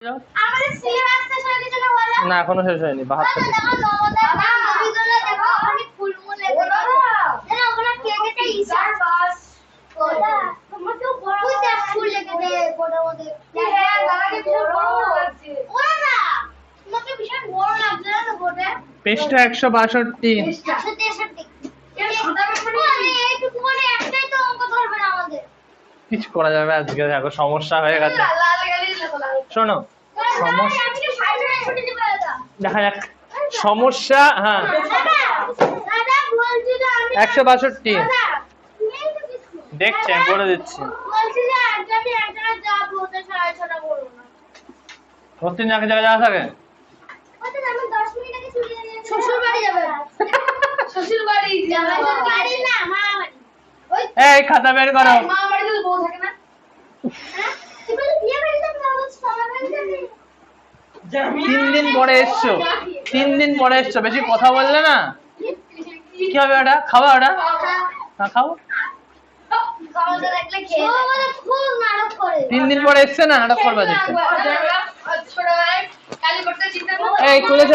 যাও। আমাদের সিলেবাস শেষ হয়ে গেছে না বলো? না এখনো শেষ হয়নি 72 দেখো নবোদয় বিদ্যালয় দেখো অনেক ফুলমুল লেগে আছে না ওখানে কেকেটা ইসার বাস ওটা তোমাকে বড় বড় ফুল লেগে দে বড় বড় হ্যাঁ দাদাকে বিশাল বড় লাগছে ওরা না তোমাকে বিশাল বড় লাগছে না ওটা পৃষ্ঠা 162 163 এর খাতা পেপারে এইটুকু মানে একটাই তো অঙ্ক ধরবে না আমাদের কিছু করা যাবে আজকে দেখো সমস্যা হয়ে গেছে লাল গালি লাগা শোনো সমস্যা আজকে সাইডে ছুটি দিবে দাদা দেখা যাক সমস্যা হ্যাঁ দাদা বলছি যে আমি 162 দাদা দেখছি আমি বলে দিচ্ছি বলছি যে আজকে আমি এক জায়গায় যাবো ওদের 6:30 বলবো না প্রতিদিন এক জায়গায় যাওয়া থাকে ওটা আমি 10 মিনিট আগে চলে যাই শ্বশুর বাড়ি যাবে শ্বশুর বাড়ি যাবে বাড়ি না মা বাড়ি ওই এই খাতা বের করো মা বাড়িতে বউ থাকে না হ্যাঁ তুই বলি বিয়ে বাড়ি যাবে না বলছিস সবাই বাড়ি যাবে 3 দিন পরে এসছো 3 দিন পরে এসছো বেশি কথা বললে না কি হবে ওটা খাওয়া ওটা হ্যাঁ খাও খাওয়াটা দেখলে খেয়ে ও মানে খুব নাটক করে 3 দিন পরে এসছে না নাটক করবা দেখতে ছোটবেলায় কালীপট্টা চিন্তা এই খুলেছ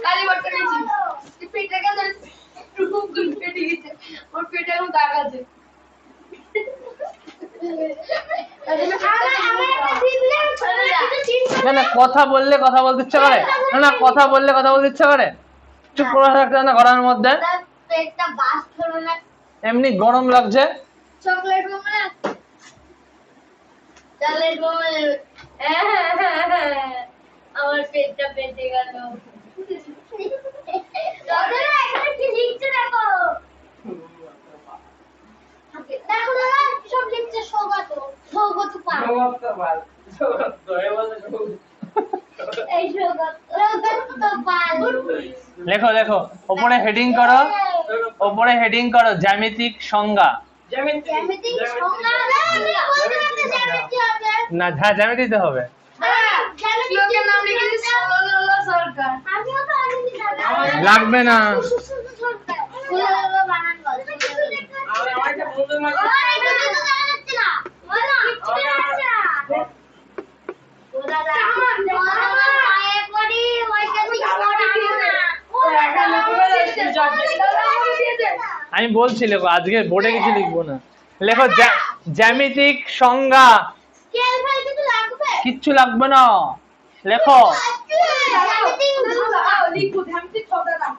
কালীপট্টা নিয়েছি পেটে গেছে খুব গুল পেটে গেছে ওর পেটে এখন দাগ আছে না না কথা বললে কথা বলতে ইচ্ছা করে না না কথা বললে কথা বলতে ইচ্ছা করে চুপ করে থাকতে না ঘরের মধ্যে পেটটা বাস ধরো না এমনি গরম লাগছে চকলেট বোমা চকলেট বোমা আমার পেটটা পেটে গেল দাদা এখানে কি লিখছে দেখো দেখো দাদা সব লিখছে সৌগত সৌগত পাল এই সৌগত পাল লেখো লেখো ওপরে হেডিং করো ওপরে হেডিং করো জ্যামিতিক সংজ্ঞা জ্যামিতিক সংজ্ঞা আমি বলতে পারছি জ্যামিতি হবে না হ্যাঁ জ্যামিতিতে হবে হ্যাঁ জ্যামিতিক নাম লিখেছি সোলালা সরকার আমিও তো আনিনি দাদা লাগবে না সরকার সোলালা বানান বল আমি আমারটা বলতে মাঝে এটা তো জানা যাচ্ছে না বলো কি আছে ও দাদা আমার পায়ে পড়ি ওইটা ঠিক করে না ও দাদা আমি বলছি লেখো আজকে বোর্ডে কিছু লিখবো না লেখো জ্যামিতিক সংজ্ঞা স্কেল ফাইল কিছু লাগবে কিচ্ছু লাগবে না লেখো লিখো ধ্যানতে ছোট না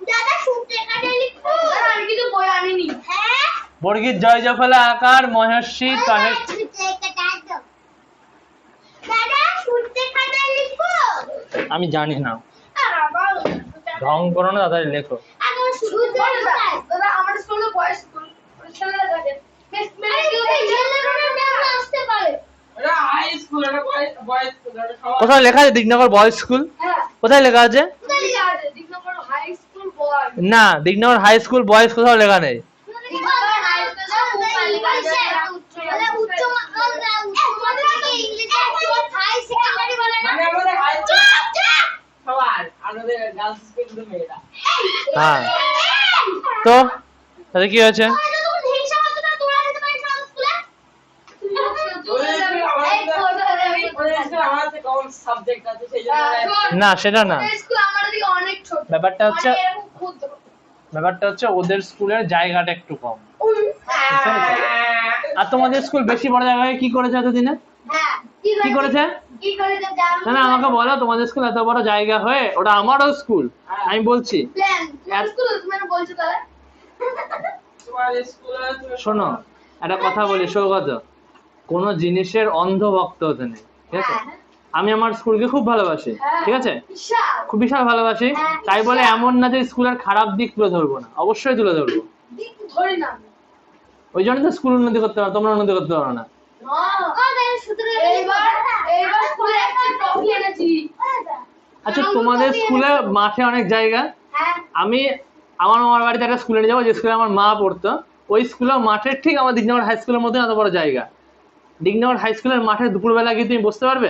দাদা সূত্রে কাটে লিখো দাদা আমি কিছু বই আনিনি হ্যাঁ বর্গীর জয় জফলা আকার মহের্ষি তহের্ষি সূত্রে কাটে দাও দাদা সূত্রে কাটে লিখো আমি জানি না বাবা ঢং করো না তাড়াতাড়ি লেখো এখন সূত্রে দাদা আমার স্কুলে বয়েজ স্কুল ছেলেরা থাকে আসতে পারে কোথায় লেখা আছে দিগনগর বয়েজ স্কুল হ্যাঁ কোথায় লেখা আছে দিগনগর হাই স্কুল বয়েজ না দিগনগর হাই স্কুল বয়েজ কোথাও লেখা নেই দিগনগর হাই স্কুল উচ্চ মাধ্যমিক ইংলিশে হাই সেকেন্ডারি বলে না হ্যাঁ তো তাহলে কি হয়েছে না সেটা না ব্যাপারটা হচ্ছে ওদের স্কুলের জায়গাটা একটু কম আর তোমাদের স্কুল বেশি বড় জায়গায় কি করেছে এতদিনে কি করেছে না না আমাকে বলো তোমাদের স্কুল এত বড় জায়গা হয়ে ওটা আমারও স্কুল আমি বলছি শোনো একটা কথা বলি সৌগত কোন জিনিসের অন্ধ ভক্ত হতে নেই ঠিক আছে আমি আমার স্কুলকে খুব ভালোবাসি ঠিক আছে খুব বিশাল ভালোবাসি তাই বলে এমন না যে স্কুলের খারাপ দিক তুলে ধরবো না অবশ্যই তুলে ধরবো ওই জন্য তো স্কুল উন্নতি করতে পারো তোমরা উন্নতি করতে পারো না আচ্ছা তোমাদের স্কুলে মাঠে অনেক জায়গা আমি আমার মামার বাড়িতে একটা স্কুলে নিয়ে যাবো যে স্কুলে আমার মা পড়তো ওই স্কুলে মাঠের ঠিক আমার দিগনগর হাই স্কুলের মধ্যে এত বড় জায়গা দিগনগর হাই স্কুলের মাঠে দুপুরবেলা গিয়ে তুমি বসতে পারবে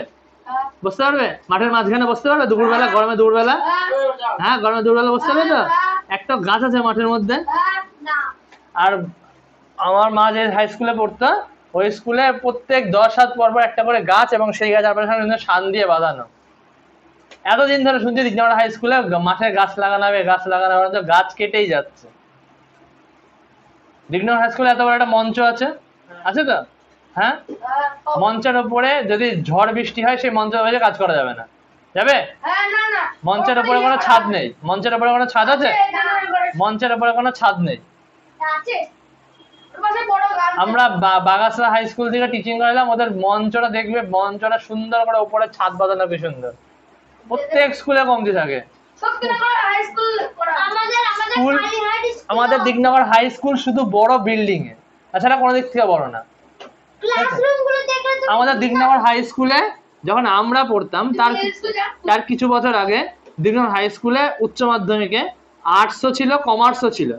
বসতে পারবে মাঠের মাঝখানে বসতে পারবে দুপুরবেলা গরমে দুপুরবেলা হ্যাঁ গরমে দুপুরবেলা বসতে পারবে তো একটা গাছ আছে মাঠের মধ্যে আর আমার মা যে হাই স্কুলে পড়তো ওই স্কুলে প্রত্যেক 10 হাত পর পর একটা করে গাছ, এবং সেই গাছ আপনার শান দিয়ে বাঁধানো। এতদিন ধরে শুনছি দিগনগর হাই স্কুলে মাঠে গাছ লাগানো হবে, গাছ লাগানো হবে, তো গাছ কেটেই যাচ্ছে। দিগনগর হাই স্কুলে এত বড় একটা মঞ্চ আছে, আছে তো? হ্যাঁ, মঞ্চের উপরে যদি ঝড় বৃষ্টি হয় সেই মঞ্চের উপরে কাজ করা যাবে না, যাবে? মঞ্চের উপরে কোনো ছাদ নেই। মঞ্চের উপরে কোনো ছাদ আছে? মঞ্চের উপরে কোনো ছাদ নেই। আমরা বাগাসরা হাই স্কুল থেকে টিচিং করালাম, ওদের মঞ্চটা দেখবে, মঞ্চটা সুন্দর করে উপরে ছাদ বাঁধানো, কি সুন্দর। প্রত্যেক স্কুলে কমতি থাকে। স্কুল আমাদের দিগনগর হাই স্কুল শুধু বড় বিল্ডিং এ, তাছাড়া কোনো দিক থেকে বড় না। আমাদের দিগনগর হাই স্কুলে যখন আমরা পড়তাম তার কিছু বছর আগে দিগনগর হাই স্কুলে উচ্চ মাধ্যমিকে আর্টসও ছিল, কমার্সও ছিল।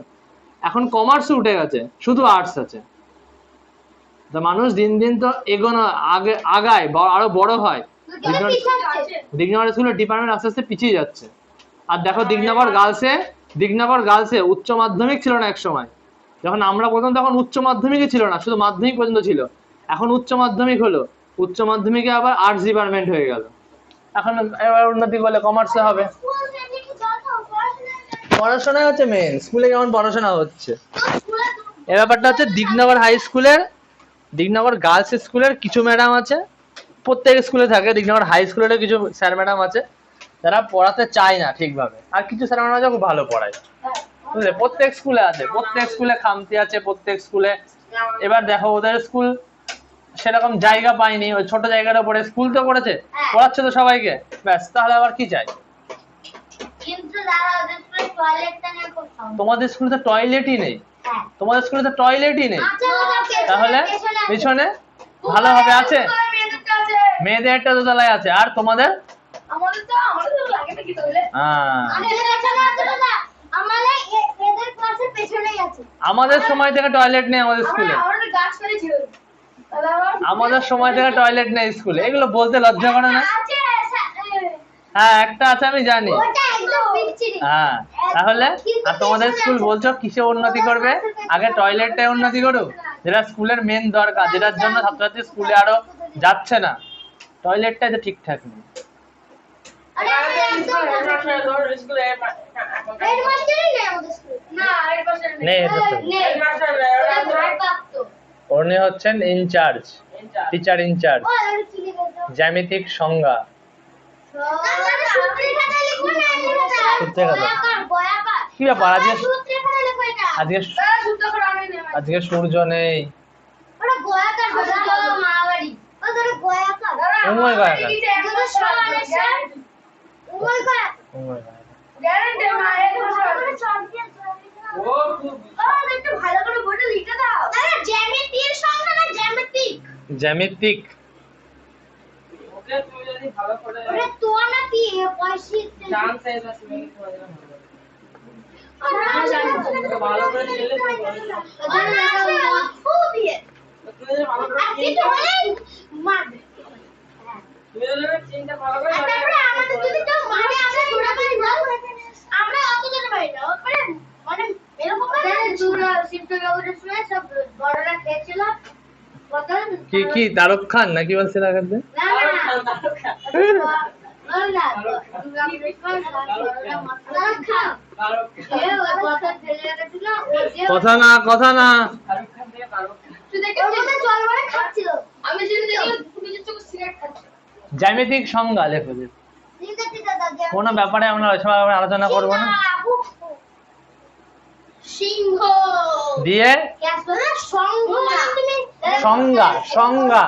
এখন কমার্স উঠে গেছে, শুধু আর্টস আছে। তো মানুষ দিন দিন তো এগোনো আগায়, আরো বড় হয়। দিগনগর স্কুলের ডিপার্টমেন্ট আস্তে আস্তে পিছিয়ে যাচ্ছে। আর দেখো দিগনগর গার্লসে উচ্চ মাধ্যমিক ছিল না এক সময়। যখন আমরা পড়তাম তখন উচ্চ মাধ্যমিকই ছিল না, শুধু মাধ্যমিক পর্যন্ত ছিল। এখন উচ্চ মাধ্যমিক হলো, উচ্চ মাধ্যমিকে আবার আর্টস ডিপার্টমেন্ট হয়ে গেল। এখন এবার উন্নতি বলে কমার্সে হবে। পড়াশোনা হচ্ছে মেন, স্কুলে কেমন পড়াশোনা হচ্ছে এ ব্যাপারটা হচ্ছে। দিগনগর হাই স্কুলের, দিগনগর গার্লস স্কুলের কিছু ম্যাডাম আছে, প্রত্যেক স্কুলে থাকে। দিগনগর হাই স্কুলের কিছু স্যার ম্যাডাম আছে যারা পড়াতে চায় না ঠিকভাবে, আর কিছু স্যার ম্যাডাম আছে খুব ভালো পড়ায়, বুঝলে? প্রত্যেক স্কুলে আছে, প্রত্যেক স্কুলে খামতি আছে, প্রত্যেক স্কুলে। এবার দেখো ওদের স্কুল সেরকম জায়গা পায়নি, ওই ছোট জায়গার উপরে স্কুল তো করেছে, পড়াচ্ছে তো সবাইকে, ব্যাস। তাহলে আবার কি চাই? তোমাদের স্কুলে তো টয়লেটই নেই, তোমাদের স্কুলে তো টয়লেটই নেই, তাহলে পিছনে ভালোভাবে আছে? মেয়েদের একটা দোতলায় আছে, আর তোমাদের? আমাদের সময় থেকে টয়লেট নেই আমাদের স্কুলে, আমাদের সময় থেকে টয়লেট নেই স্কুলে। এগুলো বলতে লজ্জা করে না? হ্যাঁ, একটা আছে আমি জানি। হ্যাঁ, তাহলে আর তোমাদের স্কুল বলছো কিসে উন্নতি করবে? আগে টয়লেটটাই উন্নতি করুক, যেটা স্কুলের মেন দরকার, যেটার জন্য ছাত্রছাত্রী স্কুলে আরো যাচ্ছে না। টয়লেটটা যে ঠিকঠাক নেই। উনি হচ্ছেন ইনচার্জ, টিচার ইনচার্জ, জ্যামিতিক সংজ্ঞা। কি ব্যাপার আজকে সূর্য নেই? জ্যামিতিক। কি কি তারক খান নাকি বলছিল? কথা না, কথা না। জ্যামিতিক সংজ্ঞা লেখো। কোনো ব্যাপারে আমরা আলোচনা করবো না। সিংহ দিয়ে সংজ্ঞা, সংজ্ঞা।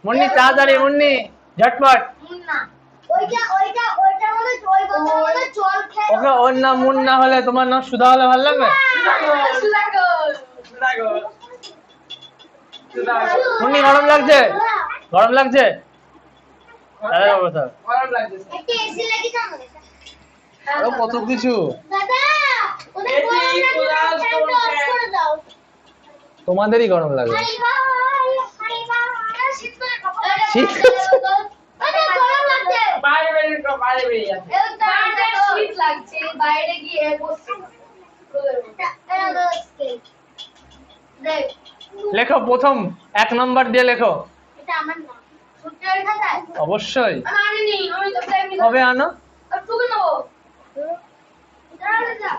মুন্নি তাড়াতাড়ি, মুন্নি ঝটপট। ওকে ওর নাম মুন্না হলে তোমার নাম সুধা হলে ভালো লাগবে? মুন্নি গরম লাগছে? গরম লাগছে? আরো কত কিছু। তোমাদেরই গরম লাগে। লেখো প্রথম 1 নম্বর দিয়ে লেখো। এটা আমার না সূত্রের খাতায় অবশ্যই। আমি আনিনি, আমি তো প্রাইমারি কবে আনো? টুকে নেবো দাঁড়া যা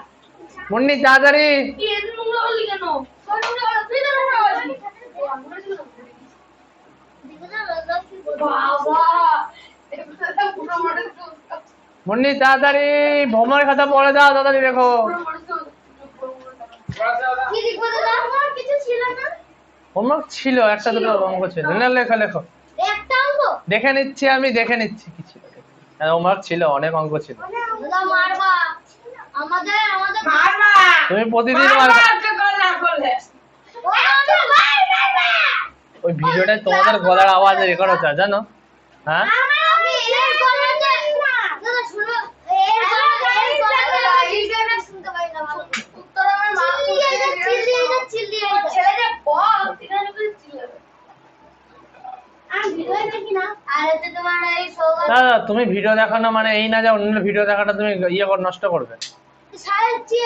মুন্নি তাড়াতাড়ি। কি এত নোংরা হলি কেন? সব নোংরা হলো তুই তো নোংরা হলি বাবা এটা পুরো মডেল মুন্নি তাড়াতাড়ি হোমওয়ার্ক খাতা পড়ে দাও, তাড়াতাড়ি দেখো। কি লিখবো দাদা? আমার কিছু ছিল না। হোমওয়ার্ক ছিল, একটা দুটো অঙ্ক ছিল। না লেখো লেখো, একটা অঙ্ক দেখে নিচ্ছি আমি, দেখে নিচ্ছি কি ছিল। হোমওয়ার্ক ছিল, অনেক অঙ্ক ছিল। দাদা মারবা আমাদের আমাদের মারবা তুমি প্রতিদিন একটা কল না করলে ওই ভিডিওটা তোমাদের গলার আওয়াজ রেকর্ড হচ্ছে জানো? হ্যাঁ আমি এর কলেজে দাদা শুনো এর কলেজে শুনতে পাই না ভালো উত্তর আমার মা চিল্লি ছেলেটা বল তিনার উপরে চিল্লাবে আমি ভিডিও দেখি না আর এতে তোমার এই সৌগত দাদা তুমি ভিডিও দেখানো মানে এই না যে অন্য ভিডিও দেখাটা তুমি ইয়ে করে নষ্ট করবে। সাহেবজি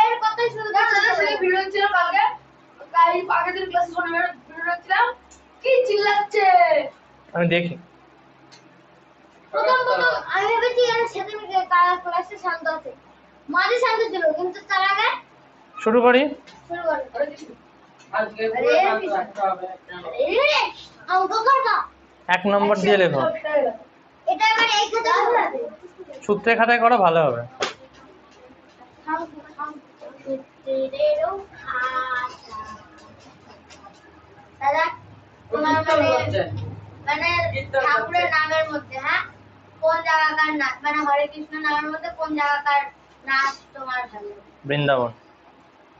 এর কথাই শুনতে দাদা সেই ভিডিও ছিল কালকে কাল আগের দিন ক্লাসে শুনে ভিডিও দেখছিলাম কি চিল্লাচ্ছে আমি দেখি। প্রথম আমি ভেবেছি এর সাথে ক্লাসে শান্ত আছে মাঝে শান্ত ছিল কিন্তু তার আগে শুরু করি। শুরু করে আজকে পুরো শান্ত রাখতে হবে। অঙ্ক করবা 1 নম্বর দিয়ে লেখো। এটা এবার এই খাতায় হবে সূত্রের খাতায় করো, ভালো হবে। দাদা তোমার কীর্তন করছে। মানে ঠাকুরের নামের মধ্যে হ্যাঁ কোন জায়গাকার নাচ মানে হরে কৃষ্ণ নামের মধ্যে কোন জায়গাকার নাচ তোমার ভালো লাগে? বৃন্দাবন।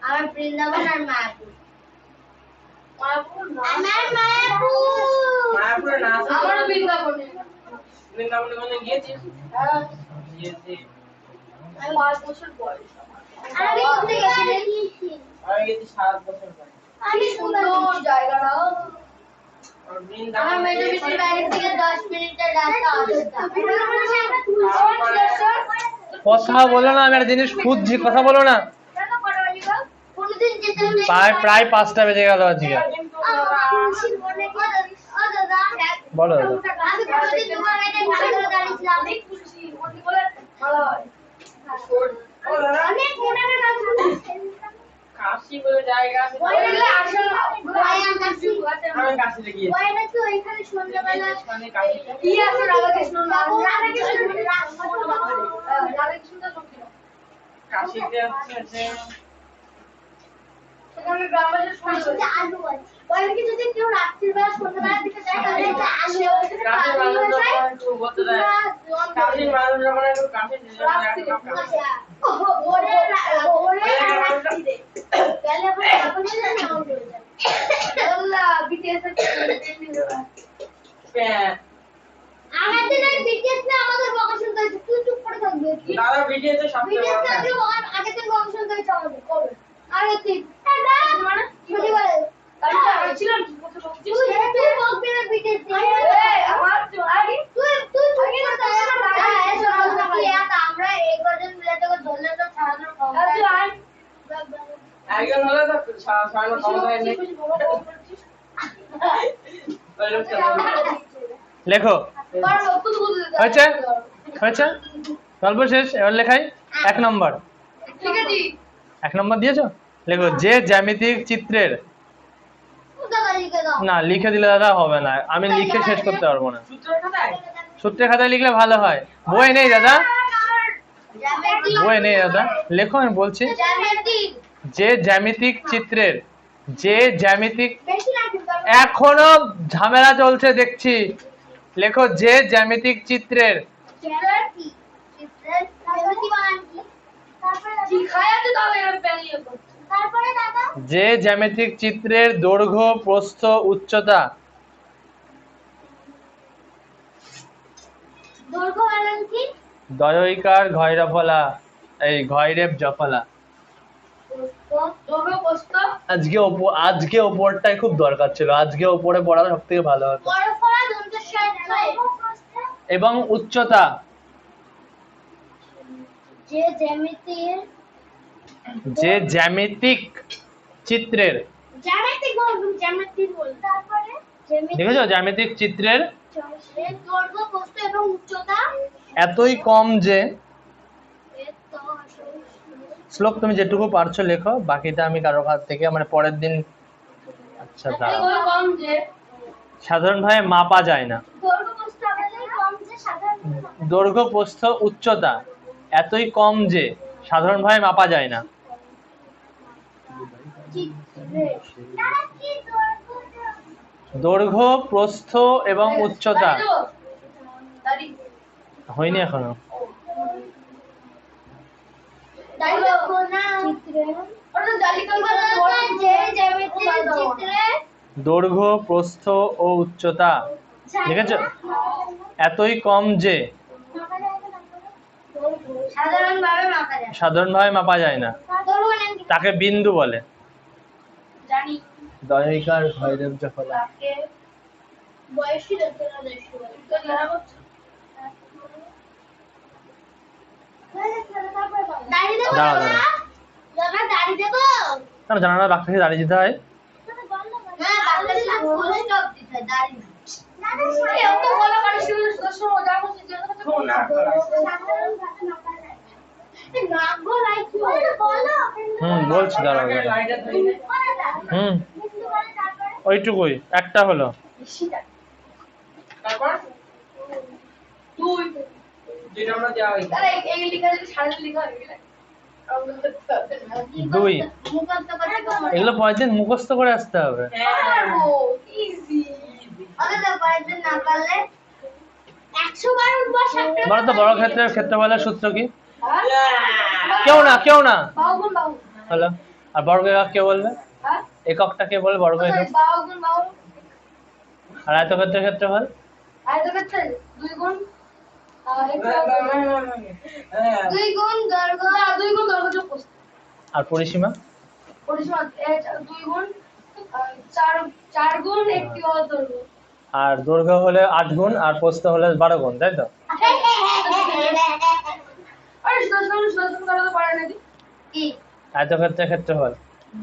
আমার বৃন্দাবন আর মায়াপুর আমার মায়াপুর মায়াপুরে নাচ আছে? আমার বৃন্দাবন বৃন্দাবনে কোনদিন গিয়েছিস? গিয়েছি। আমি 5 বছর বয়স আমি ঘুরতে গেছি আমি গেছি 7 বছর বয়স। আমি সুন্দর জায়গাটা আর আমার বৃন্দাবনে মেজরিটির বাড়ি থেকে 10 মিনিটের রাস্তা অযোধ্যা কথা বলো না, আমি একটা জিনিস খুঁজছি, কথা বলো না। কোনদিন যেতে প্রায় 5টা বেজে গেল আজকে। বলো দাদা। আমি কোনদিন তোমার এটা ঘুরে ঘুরে দাঁড়িয়েছিলাম অনেক খুশি মনে বলে ভালো হয় অনেক মনে কাশি বলে জায়গা আছে। আমি কাশিতে গিয়েছি। ওইখানে সন্ধ্যাবেলা মানে কাশিতে কি আছে রাধাকৃষ্ণ রাধাকৃষ্ণ কাশিতে হচ্ছে যে সেখানে গ্রামের সন্ধ্যা আলু আছে ওইদিকে যদি কেউ রাত্রির বেলা সন্ধ্যাবেলার দিকে যায় তাহলে এটা আলু কাশির মানুষ যখন একটু বলতে দেয়, কাশির মানুষ যখন একটু কাশি দিয়ে যায়, একদম কাশি। ওরে রাত্রিরে বেলা বলে আল্লাহ বিটিএস হ্যাঁ। আমাদের এই বিটিএস না আমাদের বকাশন করেছে তুই চুপ করে থাকবি দাদা ভিডিওতে সবচেয়ে বিটিএস বড় না fan। তুই আগে থেকে বকাশন করেছে আমাদের কবে আরে তুই মানে ছুটি করে আমি তো ছিলাম তুই বকবি না বিটিএস এই আমার তুই আগে না আমরা এই কজন মিলে তোকে ধরলে তো ছাড়ানোর ক্ষমতা আছে একজন হলে তো ছাড়ানোর ক্ষমতা নেই। ওই লোকটা লেখো। হয়েছে হয়েছে, গল্প শেষ, এবার লেখাই। 1 নম্বর। ঠিক আছে 1 নম্বর দিয়েছো? লেখো যে জ্যামিতিক চিত্রের। দাদা লিখে দাও না লিখে দিলে দাদা হবে না, আমি লিখে শেষ করতে পারবো না। সূত্রের খাতায় সূত্রের খাতায় লিখলে ভালো হয়। বই নেই দাদা, বই নেই দাদা, লেখো, আমি বলছি। যে জ্যামিতিক চিত্রের, যে জ্যামিতিক, এখনো ঝামেলা চলছে দেখছি। লেখো যে জ্যামিতিক চিত্রের, যে জ্যামিতিক চিত্রের দৈর্ঘ্য প্রস্থ উচ্চতা দয়ইকার ঘয়রফলা, এই ঘয়রেব জফলা। আজকে ওপরটাই খুব দরকার ছিল, আজকে ওপরে পড়াটা সব থেকে ভালো হতো। এবং উচ্চতা, যে জ্যামিতির যে জ্যামিতিক চিত্রের জ্যামিতিক বলবো, জ্যামিতিক বল। তারপরে দেখেছো জ্যামিতিক চিত্রের দৈর্ঘ্য, প্রস্থ এবং উচ্চতা এতই কম যে, শ্লোক তুমি যেটুকু পারছো লেখো, বাকিটা আমি কারো কাছ থেকে মানে পরের দিন। আচ্ছা দাঁড়াও, এতই কম যে সাধারণভাবে মাপা যায় না। দৈর্ঘ্য, প্রস্থ এতই কম যে সাধারণ দৈর্ঘ্য প্রস্থ উচ্চতা এতই কম যে সাধারণভাবে মাপা যায় না। তারা কি দৈর্ঘ্য প্রস্থ এবং উচ্চতা দাঁড়ি হয়নি এখনো। দৈর্ঘ্য না চিত্রে ওটা জালি যে জ্যামিতিক চিত্রে দৈর্ঘ্য প্রস্থ ও উচ্চতা দেখেছো এতই কম যে সাধারণভাবে মাপা যায়। সাধারণভাবে মাপা যায় না, দৈর্ঘ্য নাম কি? তাকে বিন্দু বলে। জানি দয়িকার ভয়দেব জফলা। তাকে বয়সী লোকেরা দেখতে পারে। তো লেখা করছো দাড়ি দেবো দাঁড়াও, দাঁড়াও। দাদা দাড়ি দেবো না জানা না, বাক্যে দাঁড়িয়ে যেতে হয়। হ্যাঁ বাংলাদেশে ফুল স্টপ দিতে দাড়ি না দাদা কেউ তো বলা পারে শুধু দশ মজা করছে যে কথা তো না সাধারণ ভাষা মাপা যায় না। এ নাম বলাই কি বলো বলছি দাঁড়াও দাঁড়াও। লাইনটা ধরে নে হুম তারপরে ওইটুকুই একটা হলো। তারপর তুই যেটা আমরা দেওয়া হয়েছে আরে এই লেখা যদি সামনে লেখা হয়ে গেলে আমরা করতে হবে না দুই মুখস্থ করে এগুলো পরের দিন মুখস্থ করে আসতে হবে। পারবো ইজি আরে তো পারবেন না পারলে 100 বার উঠবো 60 বলো তো বর্গক্ষেত্রের ক্ষেত্রফলের সূত্র কি? হ্যাঁ কেউ না বাহুগুণ বাহু হলো। আর বর্গ একক কে বলবে? হ্যাঁ এককটা কে বলবে? বর্গ একক। বাহুগুণ বাহু আর আয়তক্ষেত্রের ক্ষেত্রফল? আয়তক্ষেত্রে 2 গুণ দুই গুণ দৈর্ঘ্য 2 গুণ দৈর্ঘ্য যোগ প্রস্থ আর পরিসীমা? পরিসীমা 2 গুণ 4 গুণ একটি দৈর্ঘ্য আর দৈর্ঘ্য হলে 8 গুণ আর প্রস্থ হলে 12 গুণ, তাই তো? আরে সুদর্শন করে তো পারে নাকি কি আয়তক্ষেত্রের ক্ষেত্রফল।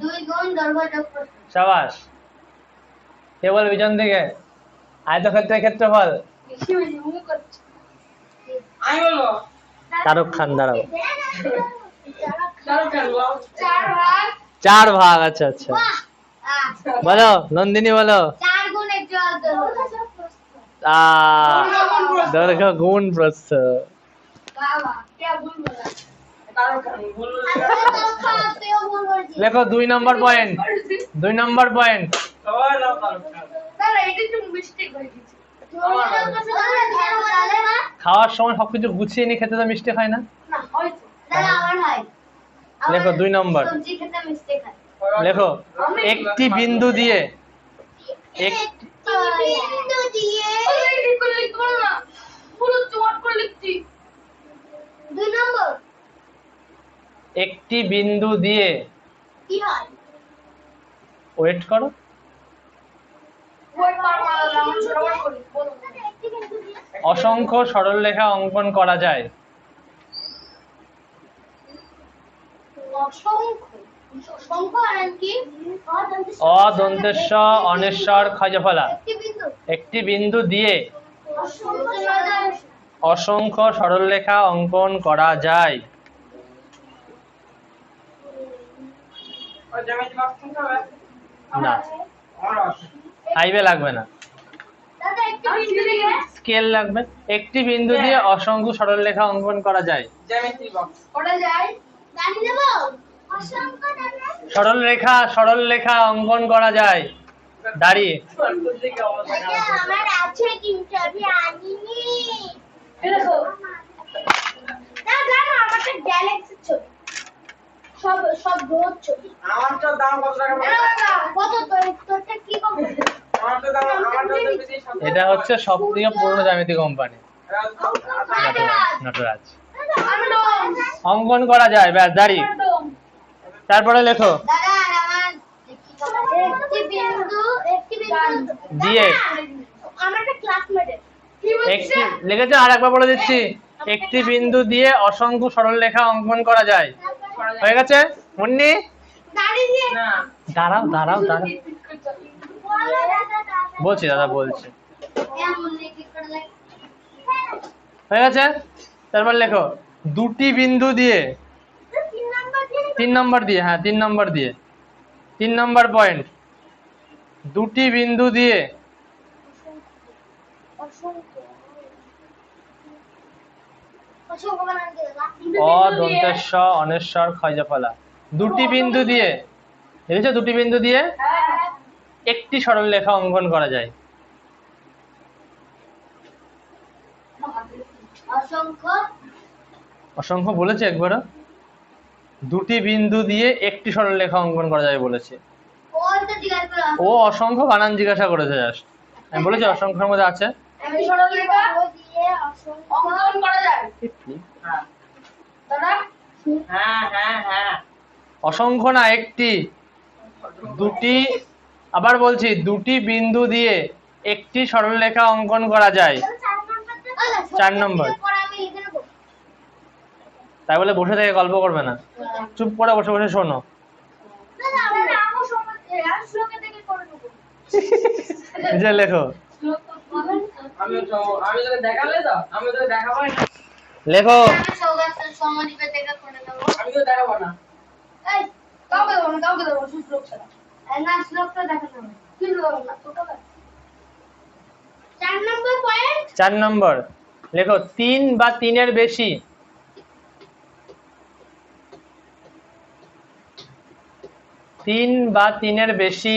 2 গুণ দৈর্ঘ্য যোগ প্রস্থ সাবাস। কে বল পিছন থেকে? আয়তক্ষেত্রের ক্ষেত্রফল। বেশি বেশি মুখ করছে আমি বলবো শাহরুখ খান দাঁড়াও। 4 ভাগ 4 ভাগ। আচ্ছা আচ্ছা বাহ বলো নন্দিনী বলো। 4 গুণ একটি দৈর্ঘ্য যোগ প্রস্থ দৈর্ঘ্য গুণ প্রস্থ। বাবা কে ভুল বলা কারণ ভুল খাতেও ভুল বলছি লেখো 2 নম্বর পয়েন্ট। 2 নম্বর পয়েন্ট। সবাই নাও কারণ তাহলে এটা একটু মিস্টেক হয়ে গেছে খাওয়ার সময় সবকিছু গুছিয়ে নিয়ে খেতে তো মিষ্টি হয় না। না হয়তো আমার হয় লেখো 2 নম্বর। সবজি খেতে মিস্টেক হয় লেখো একটি বিন্দু দিয়ে একটি বিন্দু দিয়ে ওই ঠিক করে লিখতে পারো না পুরো চট করে লিখছি 2 নম্বর একটি বিন্দু দিয়ে কি হয় ওয়েট করো। ওই পার মারা আমরা সরবরাহ করি বলো একটি বিন্দু দিয়ে অসংখ্য সরলরেখা অঙ্কন করা যায়। অসংখ্য সংখ্যা আর কি অদন্তেশ্ব অনেশ্বর ক্ষয়ফলা। একটি বিন্দু একটি বিন্দু দিয়ে অসংখ্য অসংখ্য সরলরেখা অঙ্কন করা যায়। ওই জ্যামিতি বক্স শুনতে হবে না আমার আছে হাইওয়ে লাগবে না, দাদা একটি বিন্দু দিয়ে স্কেল লাগবে। একটি বিন্দু দিয়ে অসংখ্য সরলরেখা অঙ্কন করা যায়। জ্যামিতি বক্স ওটা যায় গাড়ি দেব অসংখ্য দাদা সরলরেখা অঙ্কন করা যায় দাঁড়িয়ে। আমার আছে কিন্তু আমি আনিনি দেখো না জানো আমারটা গ্যালাক্সি ছবি সব গ্রহ ছবি আমার তো দাম কত টাকা কত তোরটা কি কম আমার তো দাম আমার তো বেশি এটা হচ্ছে সব থেকে পুরনো জ্যামিতি কোম্পানি নটরাজ। অঙ্কন করা যায় ব্যাস দাঁড়িয়ে। তারপরে লেখো দাদা আমার একটি বিন্দু দিয়ে আমারটা ক্লাসমেটের একটি লিখেছে, আর একবার বলে দিচ্ছি। একটি বিন্দু দিয়ে অসংখ্য সরলরেখা অঙ্কন করা যায়। হয়ে গেছে মুন্নি? দাঁড়িয়ে দিয়ে না দাঁড়াও দাঁড়াও দাঁড়াও, বলো দাদা বলছি দাদা বলছি। এমন লিখে করে লেখ হয়ে গেছে? তারপর লেখো দুটি বিন্দু দিয়ে, 3 নাম্বার দিয়ে 3 নম্বর দিয়ে, হ্যাঁ 3 নম্বর দিয়ে, 3 নম্বর পয়েন্ট, দুটি বিন্দু দিয়ে অসংখ্য অসংখ্য বানান দিয়ে দাও অদন্তেশ্ব অনেশ্বর ক্ষয়জাফলা, দুটি বিন্দু দিয়ে, দেখেছো দুটি বিন্দু দিয়ে একটি সরলরেখা অঙ্কন করা যায়। অসংখ্য অসংখ্য বলেছে একবারও? দুটি বিন্দু দিয়ে একটি সরলরেখা অঙ্কন করা যায় বলেছে। ওইটা জিজ্ঞাসা করো ও অসংখ্য বানান জিজ্ঞাসা করেছে জাস্ট, আমি বলেছি অসংখ্যের মধ্যে আছে। একটি সরলরেখা দিয়ে অসংখ্য অঙ্কন করা যায়। দাদা অসংখ্য না, একটি, দুটি, আবার বলছি দুটি বিন্দু দিয়ে একটি সরলরেখা অঙ্কন করা যায়। 4 নম্বর। পরে আমি লিখে নেব তাই বলে বসে থেকে গল্প করবে না, চুপ করে বসে বসে শোনো। দাদা আমরা আমো সময় আর শ্লোকে থেকে করে নেব নিজে লেখো, আমি তোকে দেখালে তো, আমি তোকে দেখাবো না। লেখো। আমি সৌগাত সমদীপে থেকে করে নেব আমি তোকে দেখাবো না। এই কাউকে দেবো না, কাউকে দেবো না, শুধু লোক ছাড়া। না শ্লোকটা দেখাতে হবে কিন্তু দেবো না, তোকে দেবো। 4 নম্বর পয়েন্ট 4 নম্বর লেখো 3 বা 3-এর বেশি, 3 বা 3-এর বেশি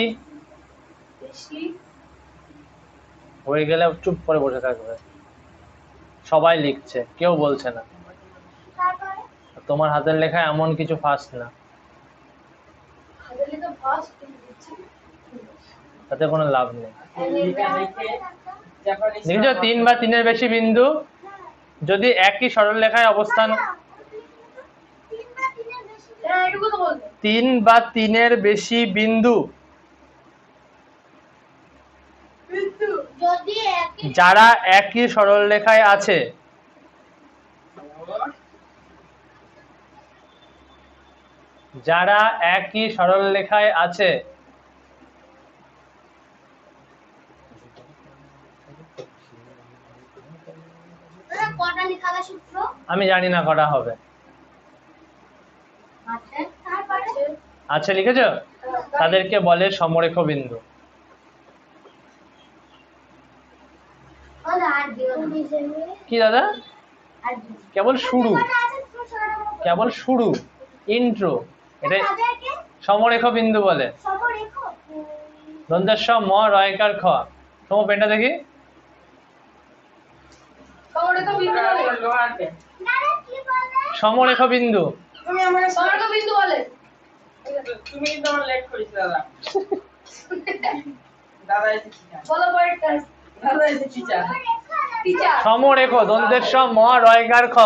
বেশি হয়ে গেলে চুপ করে বসে থাকবে। সবাই লিখছে, কেউ বলছে না। তারপরে তোমার হাতের লেখা এমন কিছু ফাস্ট না, হাতের লেখা ফার্স্ট দিচ্ছি। তাতে কোনো লাভ নেই। জাপানিজ দেখেছো 3 বা 3-এর বেশি বিন্দু যদি একই সরলরেখায় অবস্থান, 3 বা 3 এর বেশি হ্যাঁ, এটুকু তো বলবে। 3 বা 3-এর বেশি বিন্দু যদি একই যারা একই সরলরেখায় আছে, যারা একই সরলরেখায় আছে, দাদা কটা লিখালা সূত্র আমি জানি না কটা হবে। আছে তারপরে আচ্ছা লিখেছো? তাদেরকে বলে সমরেখ বিন্দু। ওলা আর দিও কি দাদা? আর দিও কেবল শুরু, কটা আছে তুমি ছোট বড় কেবল শুরু, ইন্ট্রো। এটা তাদেরকে সমরেখ বিন্দু বলে। সব রেখো দন্তেশ্ব ম রয়কার খ। তোমার পেনটা দেখি। সমরেখা বিন্দু বলে। দাদা কি বলে সমরেখ বিন্দু। তুমি আমার সমরেখা বিন্দু বলে। তুমি কিন্তু আমার লেট করিস দাদা। দাদা এসে টিচার। বলো পয়েন্টটা। দাদা এসে টিচার। টিচার। সমরেখ দন্তেশ্ব ম রয়কার খ।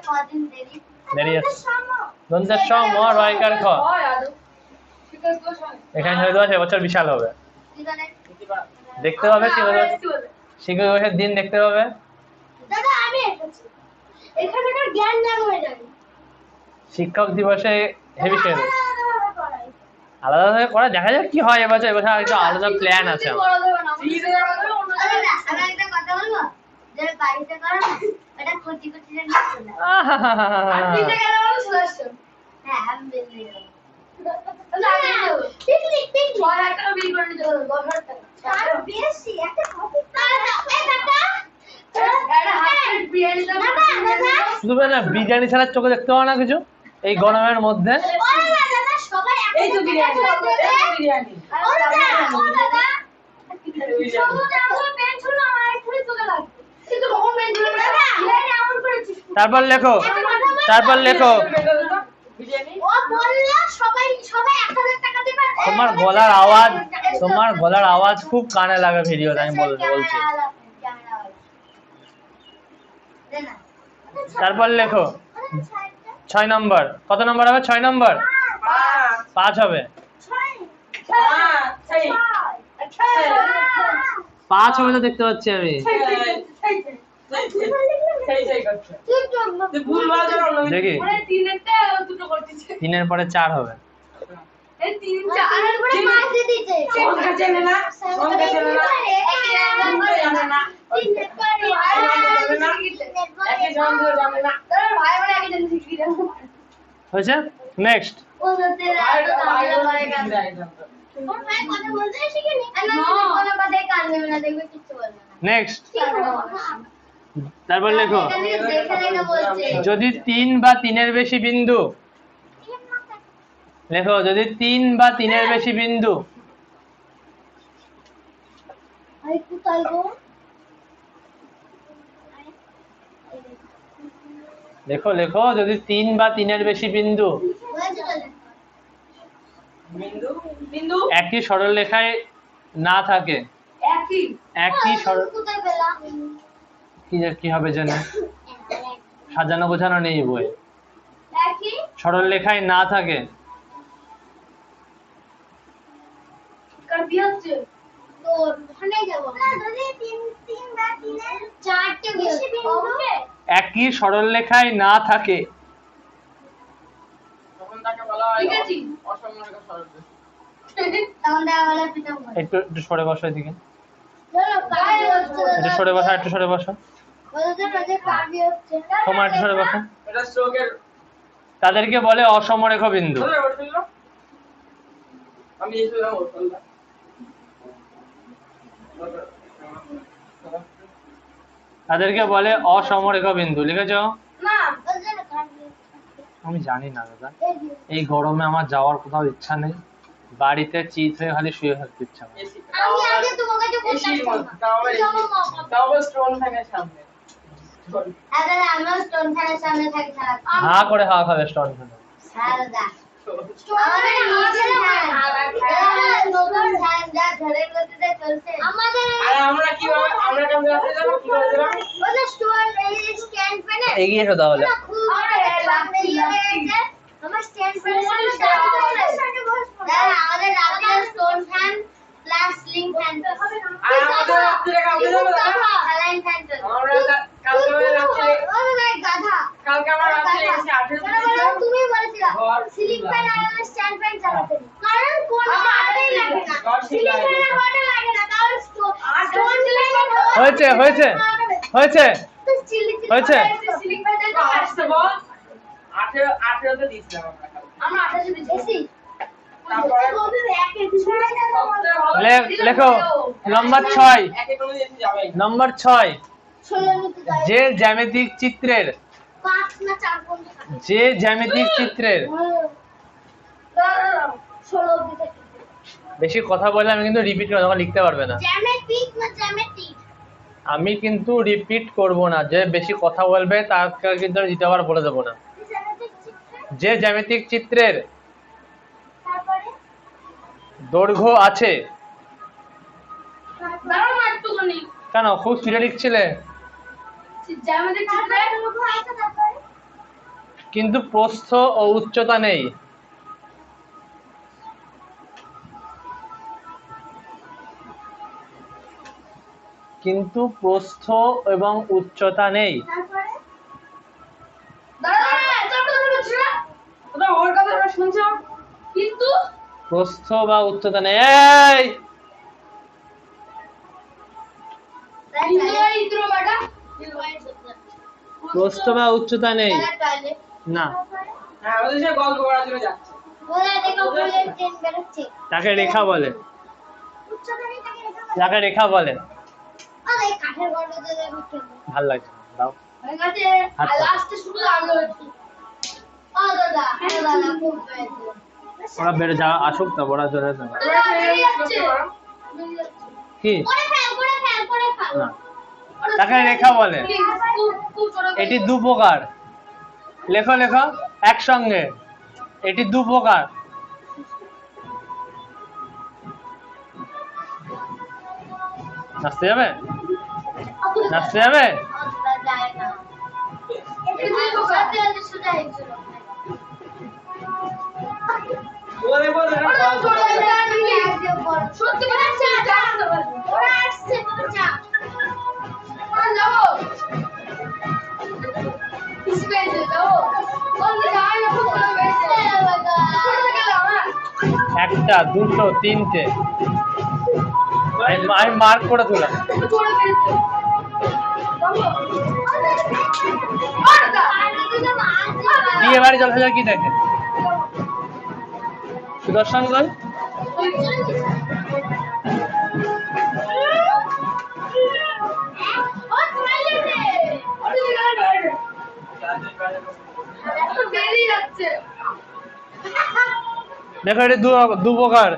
কদিন দেরি দেরি আছে। দন্তেশ্ব ম রয়কার খ। হয় আদৌ। শিকার দোষ হয়। এখানে ছেড়ে দেওয়া এবছর বিশাল হবে। দেখতে পাবে শিক্ষক দিবসের দিন, দেখতে পাবে। দাদা আমি এসেছি এখানকার জ্ঞান লাভ হয়ে যাবে শিক্ষক দিবসে হেভি শেয়ার আলাদা আলাদা করা, দেখা যাক কি হয় এবছর। এবছর একটু আলাদা প্ল্যান আছে আমার। আমি একটা কথা বলবো যে বাড়িতে করো না এটা খুঁটি খুঁটি নিয়ে চলে আসে। আর পিঠে কেন বলো চলে আসছো? হ্যাঁ আমি বেরিয়ে যাবো তাহলে আমি যাবো। পিকনিক পিকনিক 1000 টাকা বিল করে নিতে হবে, 10,000 টাকা। আর বেশি একটা কফি দাদা এই দাদা একটা হাফ প্লেট বিরিয়ানি দাও। শুধু না বিরিয়ানি ছাড়া চোখে দেখতে পাও না কিছু এই গরমের মধ্যে। ওরে দাদা সবাই এই তো বিরিয়ানি। এই তো বিরিয়ানি। ও দাদা সবুজ আঙুল পেন ছিল আমার একটুই তোকে লাগবে কিন্তু কখন মেন দিল না? বিরিয়ানি এমন করেছিস তারপর লেখো, তারপর লেখো বিরিয়ানি। ও বললো সবাই সবাই 1000 টাকা দেবে তোমার গলার আওয়াজ, তোমার গলার আওয়াজ খুব কানে লাগে ভিডিওতে, আমি বলছি। তারপর লেখো 6 নম্বর। কত নম্বর হবে? 6 নম্বর। 5 হবে। 5 হবে তো দেখতে পাচ্ছি আমি। দেখি 3 এরটা দুটো করতেছে। 3-এর পরে 4 হবে। এই 3 4 আর উপরে 5 দিয়ে দিয়েছে সংখ্যা চেনে না, সংখ্যা চেনে না, তিনটে জানে না, একই সংখ্যা জানে না। ভাই মানে আগে জানি শিখি দাও হয়েছে? নেক্সট। ও সত্যি ভাইরা ভাইরা করে কি দেয় জানতো। ওর ভাই কথা বলতে শিখেনি না কোনো কথা কান দেবে না দেখবে কিছু বলবে না নেক্সট। ঠিক আছে তারপর লেখো, এখানে দেখে দেখে বলছে যদি 3 বা 3-এর বেশি বিন্দু, লেখো যদি 3 বা 3-এর বেশি বিন্দু আই কোথায় গো লেখো লেখো যদি 3 বা 3-এর বেশি বিন্দু বলছে বলে বিন্দু বিন্দু একই সরলরেখায় না থাকে, একই একই সরল কোথায় পেলাম কি হবে জানো, সাজানো গোছানো নেই বই, একই সরলরেখায় না থাকে, কার বিয়ে হচ্ছে তো ওখানে যাব না যদি 3 বা 3-এর চারটে বেশি বিন্দু একই সরলরেখায় না থাকে, তখন তাকে বলা হয় ঠিক আছে। অসমরেখা সরলরেখা। তখন দেখা গেল পিতা বলে একটু একটু সরে বসো এদিকে, চলো কাজ হচ্ছে একটু সরে বসো, একটু সরে বসো, বলতে যে কাজ হচ্ছে তোমার একটু সরে বসো। এটা স্ট্রোকের তাদেরকে বলে অসমরেখ বিন্দু। ধরে বসছিল। আমি এসেছিলাম ওর ফলটা। তাদেরকে বলে অসমরেখ বিন্দু। লিখেছো? না বলছে না কাজ আমি জানি না দাদা, হচ্ছে এই গরমে আমার যাওয়ার কোথাও ইচ্ছা নেই, বাড়িতে চিত হয়ে খালি শুয়ে থাকতে ইচ্ছা করে। আমি আগে তোমার কাছে এসির বলতাম মধ্যে, তাও আবার স্টোন ফ্যানের সামনে। আরে আমরা স্টোন ফ্যানের সামনে থাকি সারা হা করে হাওয়া খাবে স্টোন ফ্যান। সারদা আমাদের নিজের ফ্যান নতুন ফ্যান যা ঘরের মধ্যে চলছে আমাদের আর আমরা কিভাবে আমরা কেমন রাখতে যাবো কি করে দিলাম বলে স্টোন এই স্ট্যান্ড ফ্যানে এগিয়ে এসো তাহলে। খুব লাগছে আমার স্ট্যান্ড ফ্যানের সামনে আমাদের রাতে stand fan plus ceiling fan আর আমাদের রাত্রিরে কাউকে যাবে না স্যালাইন ফ্যান আমরা কালকে রাত্রে ওরে ভাই গাধা কালকে আমরা রাত্রে এসে 18 তুমি বলেছিলা ঘর সিলিং ফ্যান আর স্ট্যান্ড ফ্যান চালাতে কারণ কোন হাতেই লাগে না সিলিং ফ্যানের হাতে লাগে না কারণ স্টোন হয়েছে হয়েছে হয়েছে হয়েছে। সিলিং ফ্যান তো আসতে বল 18 তে দিছিলাম আমরা কালকে আমরা 28 দিয়েছি লেখো নম্বর 6। একে কোনো দিতে যাবে নম্বর 6, যে জ্যামিতিক চিত্রের যে জ্যামিতিক চিত্রের বেশি কথা বললে আমি কিন্তু রিপিট করব, তখন লিখতে পারবে না। আমি কিন্তু রিপিট করব না, যে বেশি কথা বলবে তাকে কিন্তু আমি দ্বিতীয়বার বলে দেবো না। যে জ্যামিতিক চিত্রের দৈর্ঘ্য আছে, দাঁড়াও না একটুখানি কেন খুব স্পিডে লিখছিলে, জ্যামিতিক চিত্রে কিন্তু প্রস্থ ও উচ্চতা নেই, কিন্তু প্রস্থ এবং উচ্চতা নেই, দাঁড়াও না তারপরে বলছো ওটা ওর কথা শুনছো কিন্তু প্রস্থ বা উচ্চতা নেই। এই ইন্দ্র বাটা প্রস্থ বা উচ্চতা নেই না, হ্যাঁ ওদের সাথে গল্প করার জন্য যাচ্ছে তাকে রেখা বলে, তাকে রেখা বলে। ভাল লাগছে না, দাও। হয়ে গেছে আচ্ছা। আর লাস্টে শুধু লাগলো একটু ওরা বেড়ে যা আসুক, তারপর ওরা চলে যাবে। বেরিয়ে যাচ্ছে কি না, তাকে রেখা বলে। খুব ছোট এটি দু প্রকার, লেখো লেখো একসঙ্গে, এটি দু প্রকার। নাচতে যাবে, নাচতে যাবে। বলে বলে না সত্যি কথা ওরা আসছে চা যাবো স্পেস যাবো কোন দিকে আয় না খুব ভালো হয়েছে ছোট গেল আমার একটা, দুটো, তিনটে। আমি মার্ক করে দিলাম। জোরে মেরেছে। বিয়ে বাড়ি জলসাজা কি দেখে? সুদর্শন গল বেরিয়ে যাচ্ছে। দেখো এটা দু প্রকার।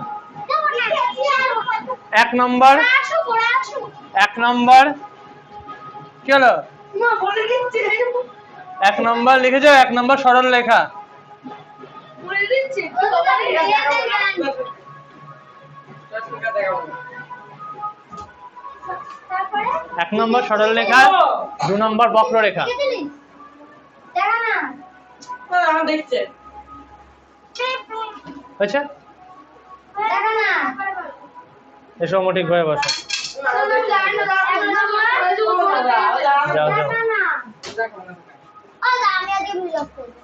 এক নম্বর কি হলো? মা বলে দিচ্ছে, এক নম্বর লিখেছো, এক নম্বর সরল লেখা। বলে দিচ্ছে। এক নম্বর সরল লেখা, 2 নম্বর বক্ররেখা। দেখছে। হয়েছে? এসো মোটিক ভাবে বসো। যাও যাও।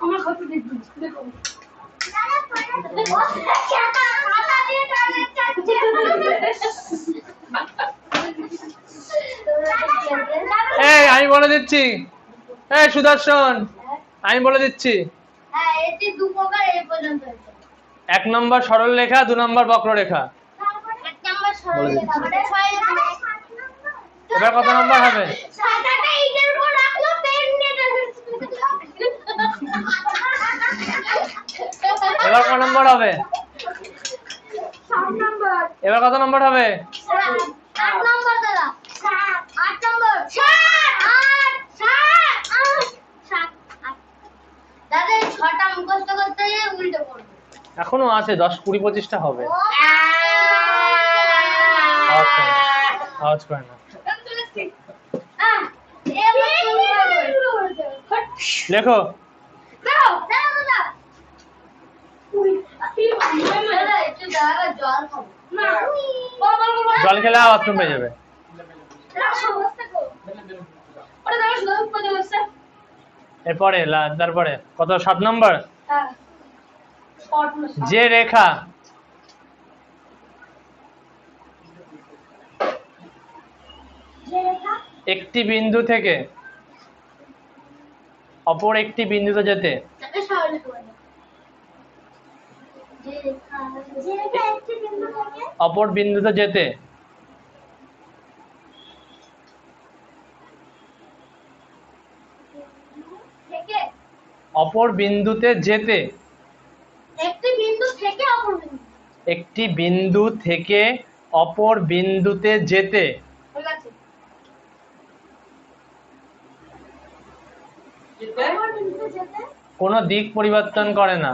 আমার হাতে দেখবি, দেখো। এই আমি বলে দিচ্ছি, এই সুদর্শন আমি বলে দিচ্ছি, হ্যাঁ, এটি দু প্রকার এই পর্যন্ত হয়েছে। 1 নম্বর সরল রেখা, 2 নম্বর বক্ররেখা। এক নাম্বার সরল রেখা, মানে 6 এবার কত নম্বর হবে? 7টা ইটের উপর রাখলো, পেন নিয়ে এবার কত নম্বর হবে? 7 নাম্বার, এবার কত নম্বর হবে? 8 নাম্বার দাদা, 8 নাম্বার, 7 দাদা 6টা মুখস্থ করতে গিয়ে উল্টো পড়বে। এখনো আছে 10, 20, 25টা হবে। আওয়াজ করে না। লেখো। জল খেলে বাথরুম পেয়ে যাবে। এরপরে তারপরে কত? 7 নম্বর। যে রেখা একটি বিন্দু থেকে অপর একটি বিন্দুতে যেতে অপর বিন্দুতে যেতে অপর বিন্দুতে যেতে একটি বিন্দু থেকে অপর বিন্দু, একটি বিন্দু থেকে অপর বিন্দুতে যেতে অপর বিন্দুতে যেতে কোনো দিক পরিবর্তন করে না।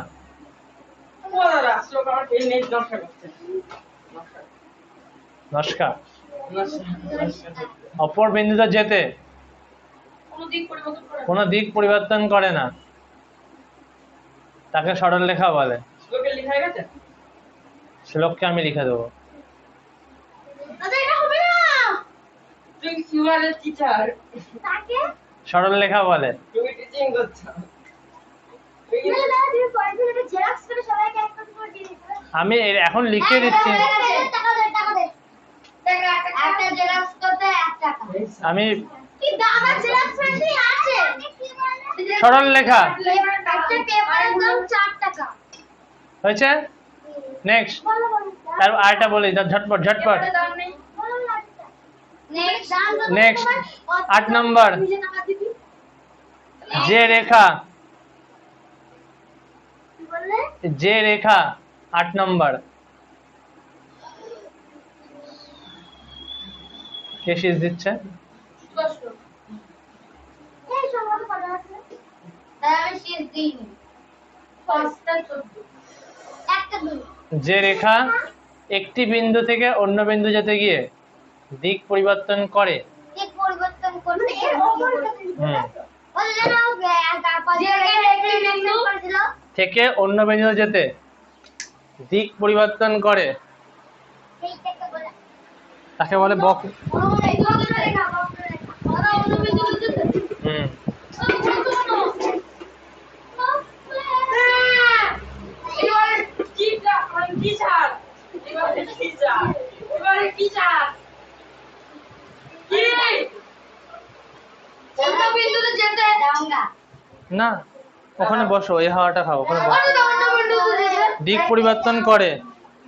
নমস্কার। অপর বিন্দুতে যেতে কোনো দিক পরিবর্তন করে না, তাকে সরল রেখা বলে। শ্লোককে আমি লিখে দেবো। সরল রেখা বলে। আমি এখন লিখে দিচ্ছি। আমি সরল রেখা হয়েছে। নেক্সট তার আরেকটা বলি, ঝটপট ঝটপট। নেক্সট 8 নম্বর। যে রেখা 8 নম্বর। কে শীষ দিচ্ছে? যে রেখা একটি বিন্দু থেকে অন্য বিন্দু যেতে গিয়ে দিক পরিবর্তন করে, থেকে অন্য বিন্দু যেতে দিক পরিবর্তন করে, তাকে বলে বক্র। কি বিন্দুতে যেতে ডাঙ্গা না ওখানে বসো, এই হাওয়াটা খাও, ওখানে বসো। অন্য বিন্দুতে যেতে দিক পরিবর্তন করে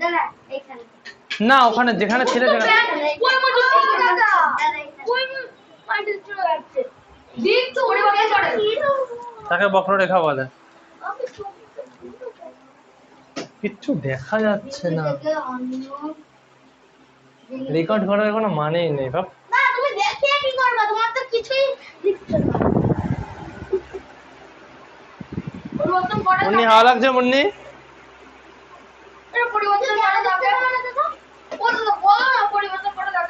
দাদা এখানে না, ওখানে যেখানে ছিলে সেখানে। ওই মধ্যে দাদা ওই মাটিতে চলে যাচ্ছে দিক তো পরিবর্তন করে তাকে বক্ররেখা বলে। কিচ্ছু দেখা যাচ্ছে না, রেকর্ড করার কোনো মানেই নেই বাপ। না তুমি দেখে কি করবে, তোমার তো কিছুই দিচ্ছে না। পরিবর্তন করে মুন্নি হাওয়া লাগছে মুন্নি? এটা পরিবর্তন করে দাও বলো না, বলো না পরিবর্তন করে দাও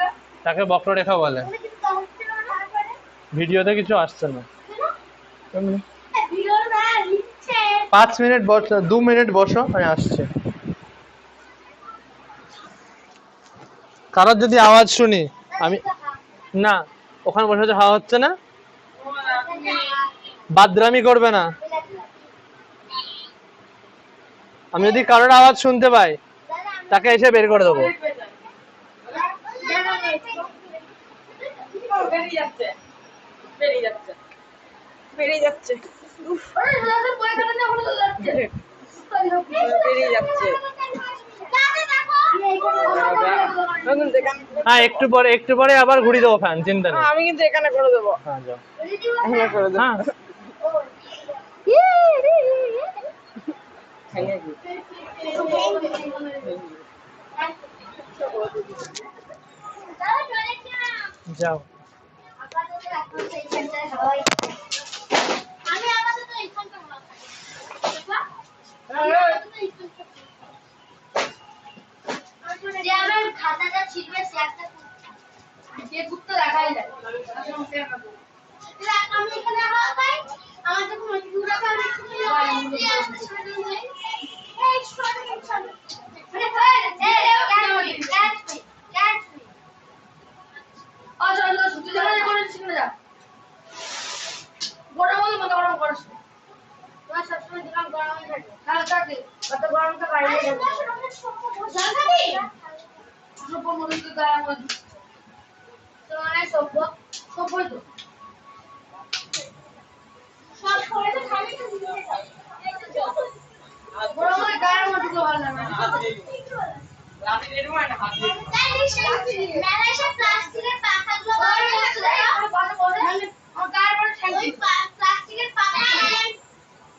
তাকে বক্ররেখা বলে। তুমি কিছু করতে না তারপরে ভিডিওতে কিছু আসছে না। এমনি। ভিডিও না লিখছে 5 মিনিট বসো, 2 মিনিট বসো, আমি আসছি। কারোর যদি আওয়াজ শুনি আমি না, ওখানে বসে যে হাওয়া হচ্ছে না, বাদরামি করবে না। আমি যদি কারোর আওয়াজ শুনতে পাই তাকে এসে বের করে দেবো। বেরিয়ে যাচ্ছে বেরিয়ে যাচ্ছে বেরিয়ে যাচ্ছে আরে দাদা বই খাতা না হলো যাচ্ছে বেরিয়ে যাচ্ছে হ্যাঁ একটু পরে আবার ঘুরিয়ে দেবো ফ্যান, চিন্তা নেই। আমি কিন্তু এখানে করে দেবো হ্যাঁ যাও। এখানে করে দেবো হ্যাঁ যাও। আমি আপাতত এইখানটা যে আমার খাতাটা ছিড়বে সে একটা যে কুত্তা দেখাই যায় আমি এখানে আমার পাই আমার যখন ওই পুরো কাজ প্লাস্টিকের পাখাগুলো প্লাস্টিকের পাখা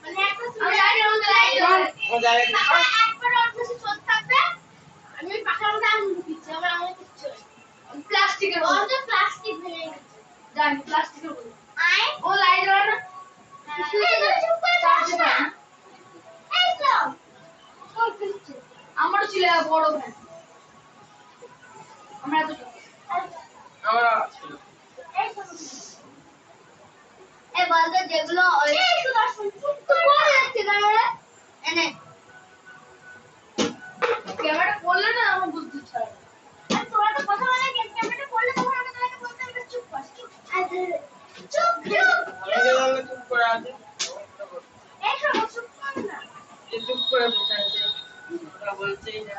মানে একবার অফিসে চোখ থাকবে আমি ওই পাখার মধ্যে আঙুল দিচ্ছি আমার আঙুল দিচ্ছে প্লাস্টিকের বলতে প্লাস্টিক ভেঙে গেছে জানি প্লাস্টিকের আয় ও লাইট জ্বালা না চুপ করে বসো না এই তো আমারও ছিল বড় ফ্যান আমরা এত আমরা এই বলতে যেগুলো ওই চুপ করে যাচ্ছে ক্যামেরা এনে ক্যামেরা করলে না আমার বুঝতে ইচ্ছা হয় আর তোরা তো কথা বলে ক্যামেরাটা করলে তখন আমি তোমাকে বলতে হবে চুপ কর চুপ চুপ চুপ করে আছে এই শোনো চুপ কর না চুপ করে বসে আছে ওরা বলছেই না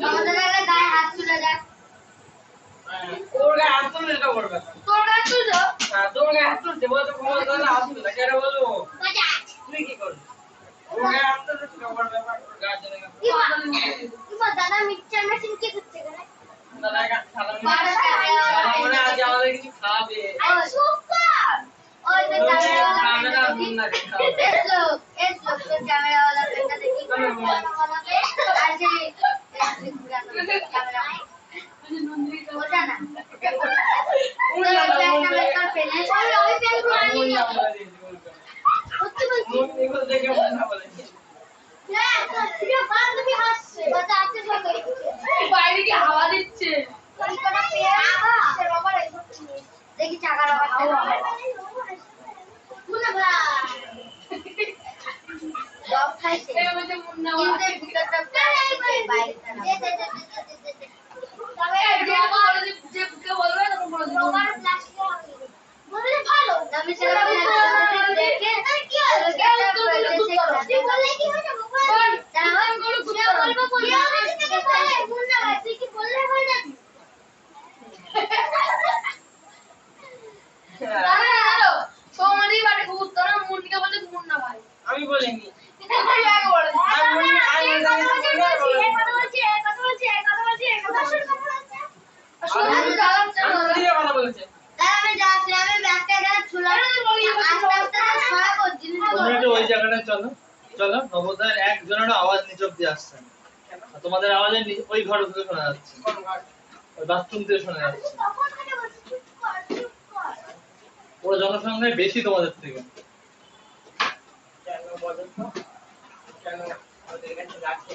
আমাদের গায়ে হাত তুলে দেখ ওর গায়ে হাত তুললে এটা করবে তোর গায়ে তুলছো হ্যাঁ তোর গায়ে হাত তুলছে বলতো কোনো দাদা হাত তুললে কেন বলবো বাজা তুই কি করবি ওর গায়ে হাত তুললে কি করবে ব্যাপার ওর গায়ে চলে গেল কিবা দাদা মিক্সচার মেশিন কি করতে গেলে দাদা খালা মনে আজ আমাদের কিছু খাবে আরে চুপ কর ওই যে ক্যামেরা মন না এসো তো ক্যামেরাওয়ালা বেটা দেখি আর যে ক্যামেরা ওটা না ওই ক্যামেরা পেলে ওই পেলে আনি হচ্ছে বলছি না তুই বান্ধবী হাসছে বাচ্চা আছে সব বাইরে কি হাওয়া দিচ্ছে দেখি চাকার আওয়াজটা মুন্না ভাই ডগ খাইছে এই বলছে মুন্না কিন্তু ভিতরটা বাইরে এবারে চলো চলো নবোদয়ের একজনেরও আওয়াজ নিচ অব্দি আসছে না। আর তোমাদের আওয়াজে ওই ঘর থেকে শোনা যাচ্ছে, ওই বাথরুম থেকে শোনা যাচ্ছে। তখন থেকে বলছি চুপ কর চুপ কর। ওরা জনসংখ্যায় বেশি তোমাদের থেকে। কেন বলো তো? কেন ওদের কাছে রাখে?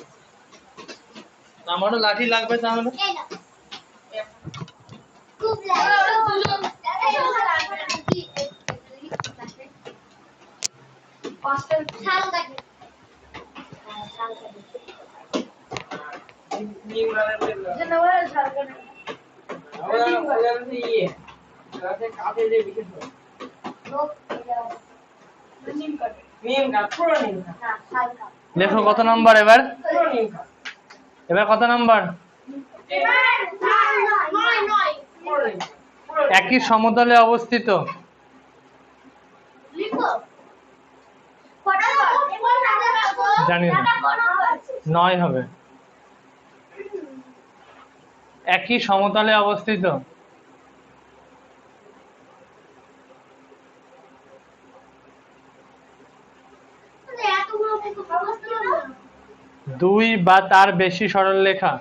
আমারও লাঠি লাগবে তাহলে। এই না খুব লাগে পাঁচটা শাল কাটে নিম গাছের যেন ওরা ঝাড়খণ্ড ইয়ে গাছের কাঠে যে বিশেষ হয়। লোক নিম কাটে। নিম গাছ, পুরো নিম গাছ, না শাল কাটে দেখো কত নাম্বার এবার, পুরো নিম গাছ। এবার কত নাম্বার? এবার নয় নয় পুরো নিম গাছ, পুরো নিম একই সমতলে অবস্থিত। লিখো কটা এবার দাদা রাখো জানি না। দাদা বড় আছে 9 হবে। একই সমতলে অবস্থিত। এতগুলো মুখ অবস্থা না 2 বা তার বেশি সরলরেখা।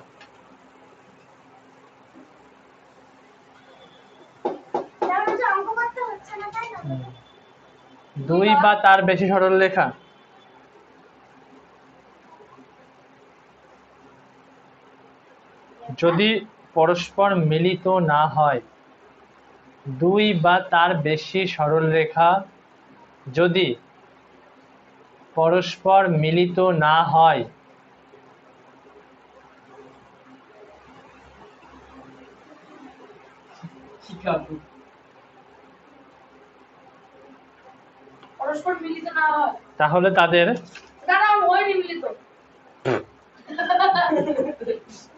তাহলে যে অঙ্ক করতে হচ্ছে না তাই না 2 বা তার বেশি সরলরেখা যদি পরস্পর মিলিত না হয়, 2 বা তার বেশি সরলরেখা যদি পরস্পর মিলিত না হয়, শিখাবো। পরস্পর মিলিত না হয় তাহলে তাদের দাঁড়া ওই মিলিত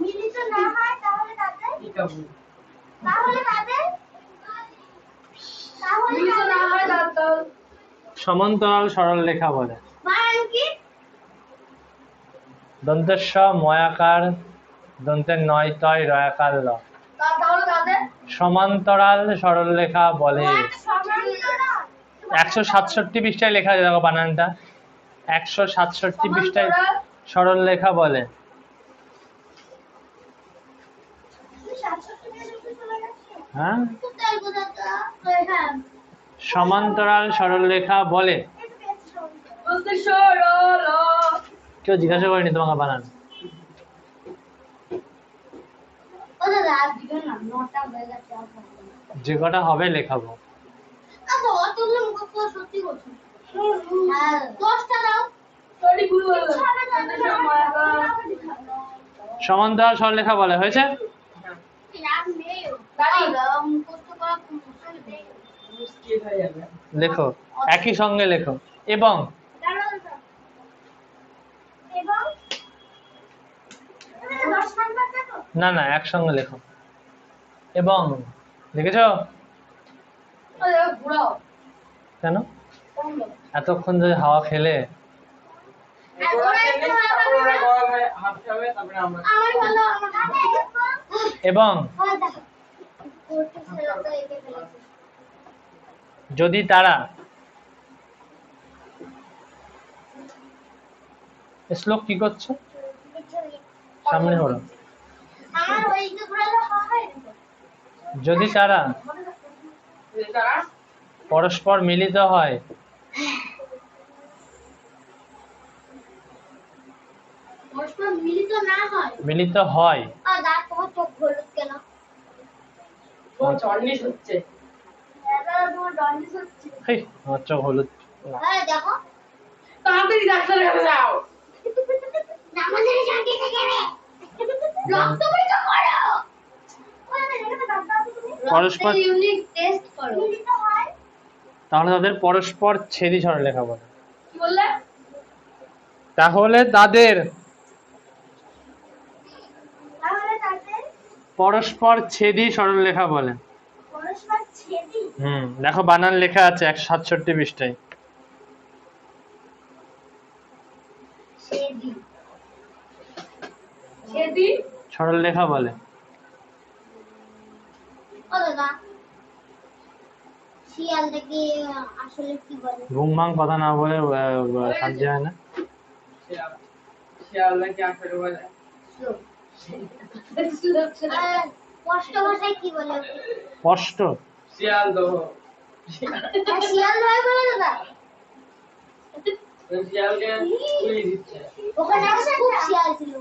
মিলিত না হয় তাহলে তাদের শিখাবো। তাহলে তাদের তাহলে মিলিত না হয় তাহলে সমান্তরাল সরলরেখা বলে। মানে কি দন্তেস্ব ময়াকার দন্তের নয় তয় রয়াকার ল। তাহলে তাদের সমান্তরাল সরলরেখা বলে। সমান্তরাল 167 পৃষ্ঠায় লেখা আছে, দেখো বানানটা 167 পৃষ্ঠায় সরলরেখা বলে। হ্যাঁ, সমান্তরাল সরলরেখা বলে। বলতে সরল কেউ জিজ্ঞাসা করেনি তোমাকে বানান। যে কটা হবে লেখাবো। সরি গুরু সমান্তরাল সরলরেখা বলে। হয়েছে? মুশকিল হয়ে যাবে। লেখো, একই সঙ্গে লেখো। এবং না না, একসঙ্গে লেখো। এবং লিখেছো? ঘুরাও কেন? এতক্ষণ ধরে হাওয়া খেলে। তারপরে গরম হয়ে হাঁটতে হবে, তারপরে আমরা এবং যদি তারা শ্লোক কি করছো? সামনে হলো। আমার ওইদিকে ঘোরালে হয় যদি তারা তারা পরস্পর মিলিত হয়, পরস্পর মিলিত না হয় মিলিত হয় দাঁত তোমার চোখ হলুদ কেন তোমার জন্ডিস হচ্ছে। তোমার জন্ডিস হচ্ছে হেই, আমার চোখ হলুদ না। হ্যাঁ দেখো তাড়াতাড়ি ডাক্তারের কাছে যাও আমাদের জানতে থেকে রক্ত পরীক্ষা করো পরস্পর ইউনিক টেস্ট করো মিলিত হয় তাহলে তাদের পরস্পর ছেদি সরলরেখা বলে। কি বললে তাহলে তাদের তাদের পরস্পর ছেদি সরলরেখা বলে। পরস্পর ছেদি দেখো বানান লেখা আছে 167 পৃষ্ঠায়। ছেদি ছেদি সরলরেখা বলে। ও দাদা শিয়ালটাকে আসলে কি বলে? ঘুম ভাঙ কথা না বলে শান্তি হয় না। শিয়াল নাকি আসলে বলে আর কষ্ট ভাষায় কি বলে? কষ্ট শিয়াল তো আর শিয়াল নয় বলে দাদা। শিয়ালকে পুলিশ দিচ্ছে ওখানে খুব শিয়াল ছিল।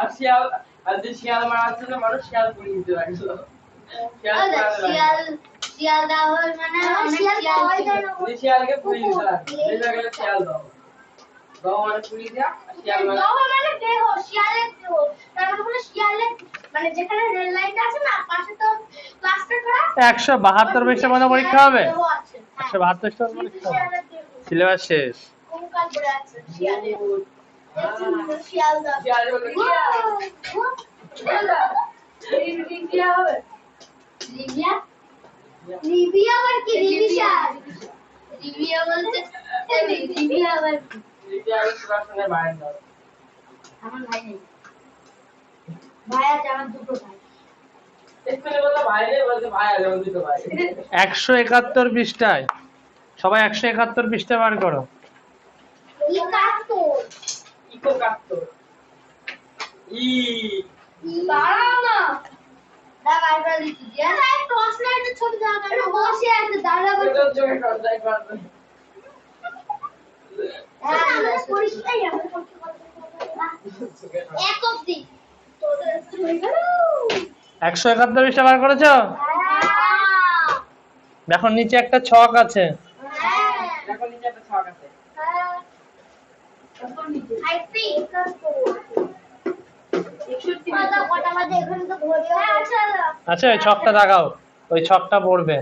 আর শিয়াল আর যে শিয়াল মারা ছিল মানুষ শিয়াল পুলিশ দিতে লাগলো শিয়ালটা হয় মানে অনেক শিয়াল ছিল। যে শিয়ালকে পুলিশ দিতে লাগলো এই জায়গায় শিয়াল দাও দাও মানে পুলিশ দেয়া শিয়াল মানে দহ মানে দেহ, শিয়ালের দেহ। তারপরে বলে শিয়ালের মানে যেখানে রেল লাইনটা আছে না পাশে তো প্লাস্টার করা 172 পৃষ্ঠা পর্যন্ত পরীক্ষা হবে। দেহ আছে। 172 পৃষ্ঠা পরীক্ষা হবে। শিয়ালের দেহ। সিলেবাস শেষ। কঙ্কাল পড়ে আছে শিয়ালের। শিয়ালদা। শিয়াল বলে শিয়ালদা। লিবিয়া হবে। লিবিয়া? লিবিয়া আবার কি? লিবিয়া। লিবিয়া বলতে লিবিয়া আবার কি? শিয়াল সুরাসনের বাইরে দাও আমার ভাই নেই। ভাই আছে, আমার দুটো ভাই। এখানে বলতে বাইরে বলতে ভাই আছে দুটো ভাই 171 পৃষ্ঠায় সবাই 171 পৃষ্ঠা বার করো। কি কাটতো? ইকো কাটতো ই দাঁড়াও না। দাঁড়া বাইরে দিচ্ছি। দাঁড়া এই টর্চ লাইটের ছবি দাঁড়া। একটু বসে আছে দাঁড়া বসে। এটা চোখে টর্চাই করবে হ্যাঁ আমরা পরিষ্কারই আমরা এক অবধি। 171 পৃষ্ঠা বার করেছো? দেখো নিচে একটা ছক আছে। এখন নিচে একটা ছক আছে আচ্ছা ওই ছকটা দেখাও, ওই ছকটা পড়বে।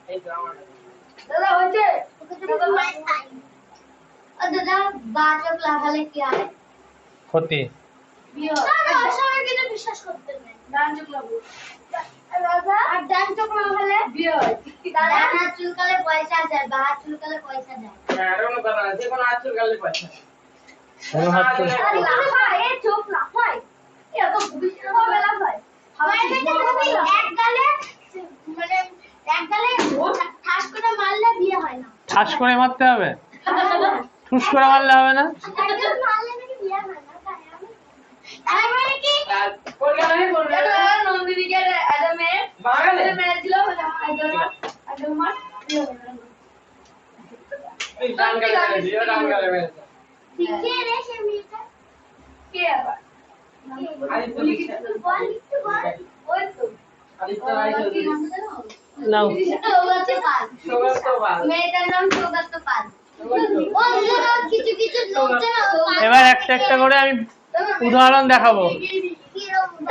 এই তো আমার দাদা হয়েছে দাদা বাজক লাগালে কি হয়? ক্ষতি। সবাই কিন্তু বিশ্বাস করতেন না। ডান চোখ লাগাবো আর ডান চোখ লাগালে বিয়ে হয়। দাদা হাত চুলকালে পয়সা যায়, বা হাত চুলকালে পয়সা যায়। হ্যাঁ এরকম কথা না যে কোনো আচুর গালে পয়সা কোনো হাত তো- আরে লাফায়, এ চোখ লাফায়। এ তো ভবিষ্যৎ হবে লাফায়। এক গালে মানে এক গালে ঠাস করে মারলে বিয়ে হয় না। ঠাস করে মারতে হবে, ঠুস করে মারলে হবে না। একজন মারলে নাকি বিয়ে হয় না, তাই আমি তাই মানে কি? আর কলকাতা থেকে কলকাতা নন্দিনীকে একটা মেয়ে বাঙালি মেরেছিল, একজন মার বিয়ে হলো না। তুই ডান গালে মেরেছিস ও ডান গালে মেরেছে কে রে সে মেয়েটা? কে আবার? আদিত্য বল একটু বল। ওই তো। আদিত্য রায় চৌধুরী নাও সৌগত পাল। সৌগত পাল মেয়েটার নাম সৌগত পাল। ও না কিছু কিছু লোক জানো এবার একটা একটা করে আমি উদাহরণ দেখাবো।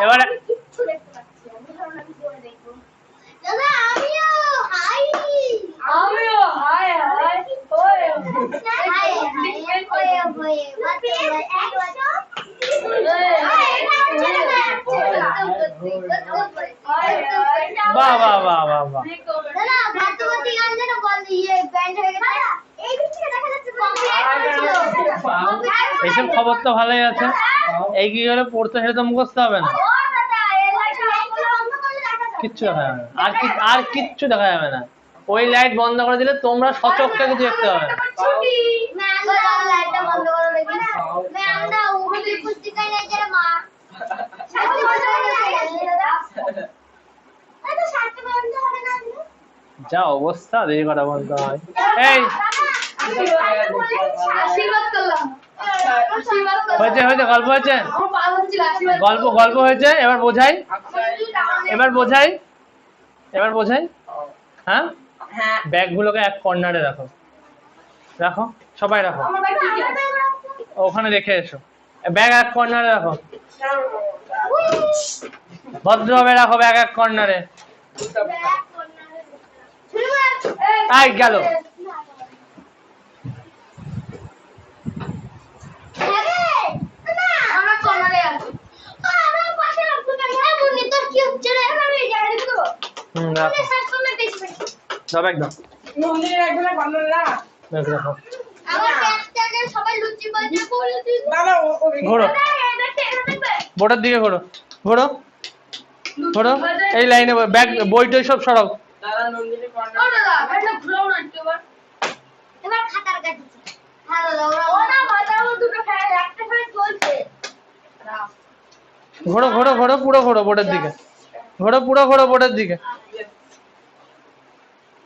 এবার কিচ্ছু দেখতে পাচ্ছি না। উদাহরণ আমি করে দেখবো। দাদা আমিও হাই। আমিও হাই হাই। ওই হাই হাই ওই মাত্র 100 বাহ বাহ বাহ বাহ বাহ। দাদা ভাতুমতি গান যেন বল ইয়ে ব্যান্ড হয়ে গেছে। এই দিক থেকে দেখা যাচ্ছে কম্পিউটার এইসব খবর তো ভালোই আছে। এই কি করে পড়তে সেটা তো মুখস্থ হবে না, ও দাদা এই লাইটটা বন্ধ করলে দেখা যাবে। কিচ্ছু দেখা যাবে না। আর কিচ্ছু দেখা যাবে না। ওই লাইট বন্ধ করে দিলে তোমরা সচক্ষে কিছু দেখতে পাবে না। ছুটি ম্যামদা লাইটটা বন্ধ করে রেখে ম্যামদা ওই পুস্তিকায় নিয়ে যায় মা সাথে বন্ধ করে রেখে দাদা আরে সাথে বন্ধ হবে না যা অবস্থা, দেরি করা বন্ধ হয়। এই আশীর্বাদ করলাম আশীর্বাদ করলাম হয়েছে হয়েছে, গল্প হয়েছে, আমার পা হচ্ছিল আশীর্বাদ গল্প হয়েছে। এবার বোঝাই, এবার বোঝাই, এবার বোঝাই। হ্যাঁ হ্যাঁ ব্যাগগুলোকে এক কর্নারে রাখো, রাখো সবাই রাখো, আমার ভাই কি আছে ওখানে রেখে এসো। ব্যাগ এক কর্নারে রাখো, ভদ্রভাবে রাখো ব্যাগ এক কর্নারে। আই গেল। আমরা কর্নারে আছি আমার পাশে রাখতে পারি হ্যাঁ বন্ধু তোর কি হচ্ছে রে আমি জানি তো রাখো, সার্চ করলে দেখবে সব একদম মন্দিরে একদম ভালো না ব্যাগ রাখো। আমার ব্যাগটাকে সবাই লুচি বাজে করে দিন বাবা ও ঘোরো। এটা দেখবে বোর্ডের দিকে ঘোরো, ঘোরো, ঘোরো। এই লাইনে ব্যাগ বই টই সব সরাও। দাদা নন্দিনী ও দাদা এটা ঘুরাও না একটু এবার। এবার খাতার কাছে হ্যাঁ দাদা ও না মাথা আমার দুটো ফ্যান একটা ফ্যান চলছে। ঘোরো ঘোরো ঘোরো, পুরো ঘোরো বোর্ডের দিকে, ঘোরো পুরো ঘোরো বোর্ডের দিকে।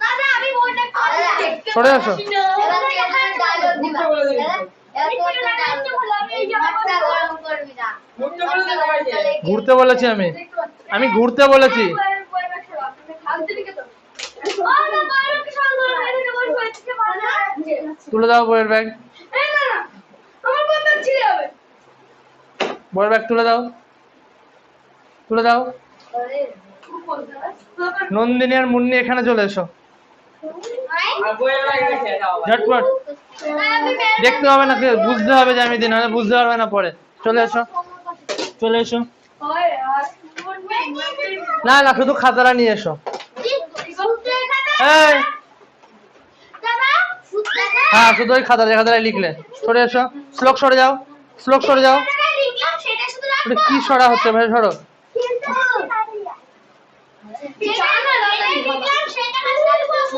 দাদা আমি বলতে পারি দেখতে সরে আসো। পাচ্ছি না। এবার তুই এখানে ডায়লগ দিবা বলে দিবি। এবার তুই একটা ডায়লগ বলে আমি এই যে মাথা গরম করবি না মুখটা বলে দে সবাইকে। ঘুরতে বলেছি আমি, দেখতে পাচ্ছি। আমি ঘুরতে বলেছি। খালতে দিকে তো ও না বাইরে কি সুন্দর এদিকে বসে হচ্ছে ভালো তুলে দাও বইয়ের ব্যাগ, এই না না আমার কথা ছিল হবে বইয়ের ব্যাগ তুলে দাও, তুলে দাও। আরে খুব বলতে নন্দিনী আর মুন্নি এখানে চলে এসো, আর বইয়ের ব্যাগ রেখে দাও আবার। ঝটপট। দেখতে হবে না, বুঝতে হবে যে আমি দিন, নাহলে বুঝতে পারবে না পরে। চলে এসো, চলে এসো। হয় আর না না, শুধু খাতাটা নিয়ে এসো। এই, হ্যাঁ শুধু ওই খাতাটায় লিখলে। সরে এসো, শ্লোক সরে যাও, শ্লোক সরে যাও। এটা কি সরা হচ্ছে ভাই, সরো।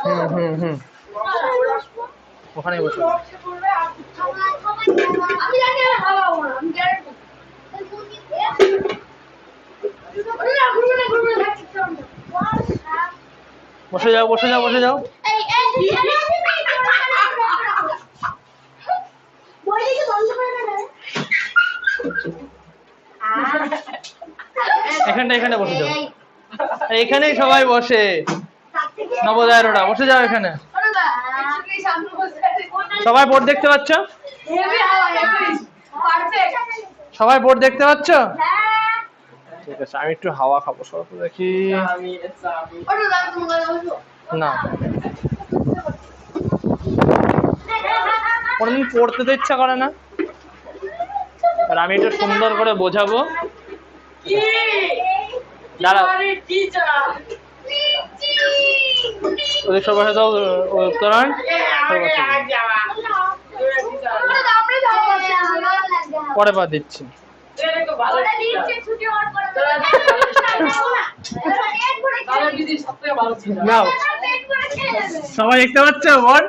হুম হুম হুম, ওখানেই বসো। আমি জানি আমি হাওয়াবো না আমি গ্যারান্টি ঘুরবে না বসে যাও, বসে যাও, বসে যাও। এখানটা, এখানে বসে যাও। এখানেই সবাই বসে, নবোদয়ের ওরা। বসে যাও এখানে। সবাই বোর্ড দেখতে পাচ্ছ? সবাই বোর্ড দেখতে পাচ্ছ? ঠিক আছে, আমি একটু হাওয়া খাবো, সব দেখি। আমি না, কোনদিন পড়তে তো ইচ্ছা করে না, আর আমি একটু সুন্দর করে বোঝাবো। দাঁড়াও, ওদের সবার সাথে উত্তরণ পরে পা দিচ্ছি। নাও, সবাই দেখতে পাচ্ছ বোর্ড?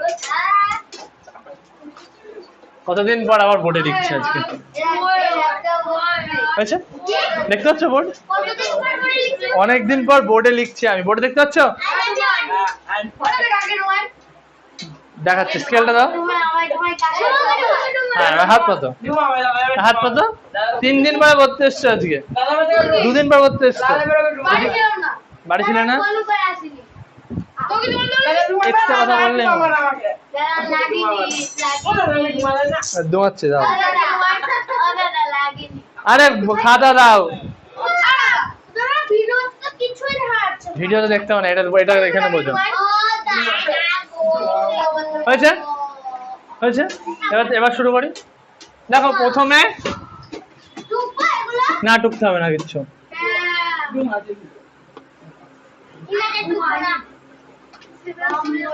কতদিন পর আবার বোর্ডে লিখছে আজকে, আচ্ছা দেখতে পাচ্ছ বোর্ড? অনেকদিন পর বোর্ডে লিখছি আমি। বোর্ডে দেখতে পাচ্ছ? দেখাচ্ছে, স্কেলটা দাও। হ্যাঁ, হাত পাতো, হাত পাতো। 3 দিন পরে পড়তে এসছো আজকে, 2 দিন পর পড়তে এসছো। বাড়ি ছিল না? এক্সট্রা কথা বললে দোয়াচ্ছে। দাও, আরে খাতা দাও। ভিডিও তো দেখতে হবে না, এটা এটা এখানে বোঝো। হয়েছে, হয়েছে। এবার এবার শুরু করি। দেখো, প্রথমে না টুকতে হবে না কিচ্ছু।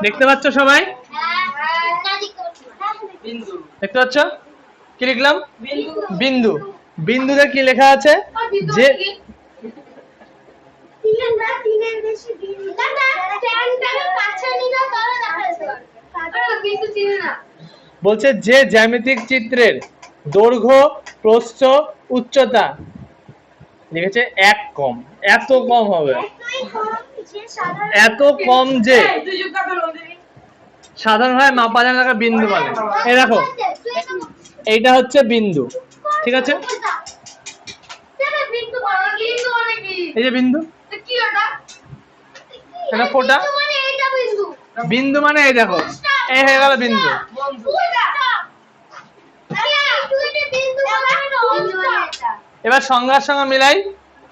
দেখতে পাচ্ছ সবাই? দেখতে পাচ্ছ কি লিখলাম? বিন্দু। বিন্দুতে কি লেখা আছে? যে বলছে যে জ্যামিতিক চিত্রের দৈর্ঘ্য, প্রস্থ, উচ্চতা লিখেছে 1 কম। এত কম হবে, এত কম যে সাধারণভাবে মাপা যায় না, বিন্দু বলে। এই দেখো, এইটা হচ্ছে বিন্দু, ঠিক আছে? এই যে বিন্দু, এটা ফোঁটা। বিন্দু মানে এই দেখো, এই হয়ে গেল বিন্দু। এবার সংজ্ঞার সঙ্গে মিলাই,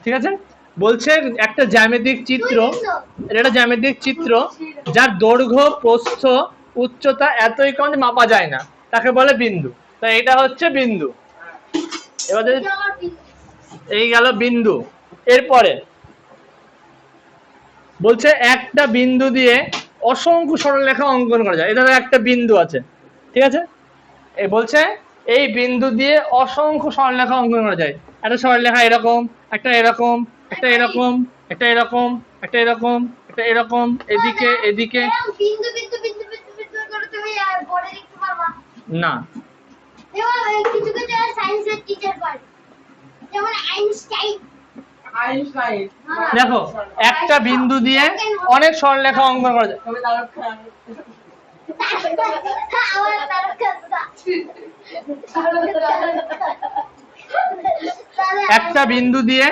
ঠিক আছে? বলছে একটা জ্যামিতিক চিত্র, এটা জ্যামিতিক চিত্র যার দৈর্ঘ্য, প্রস্থ, উচ্চতা এতই কম যে মাপা যায় না, তাকে বলে বিন্দু। তো এটা হচ্ছে বিন্দু। এবার এই গেল বিন্দু। এরপরে বলছে একটা বিন্দু দিয়ে অসংখ্য সরলরেখা অঙ্কন করা যায়। এটা একটা বিন্দু আছে, ঠিক আছে? এই বলছে এই বিন্দু দিয়ে অসংখ্য সরলরেখা অঙ্কন করা যায়। একটা সরলরেখা এরকম, একটা এরকম, একটা এরকম, একটা এরকম, একটা এরকম, একটা এরকম, এদিকে এদিকে। এরকম বিন্দু বিন্দু বিন্দু বিন্দু বিন্দু করে তুমি বোর্ডে লিখতে পারবা না, এবার কিছু কিছু সায়েন্সের টিচার পারে, যেমন আইনস্টাইন। আইনস্টাইন দেখো একটা বিন্দু দিয়ে অনেক সরলরেখা অঙ্কন করা যায়। তবে তার খান আমার তারকা একটা বিন্দু দিয়ে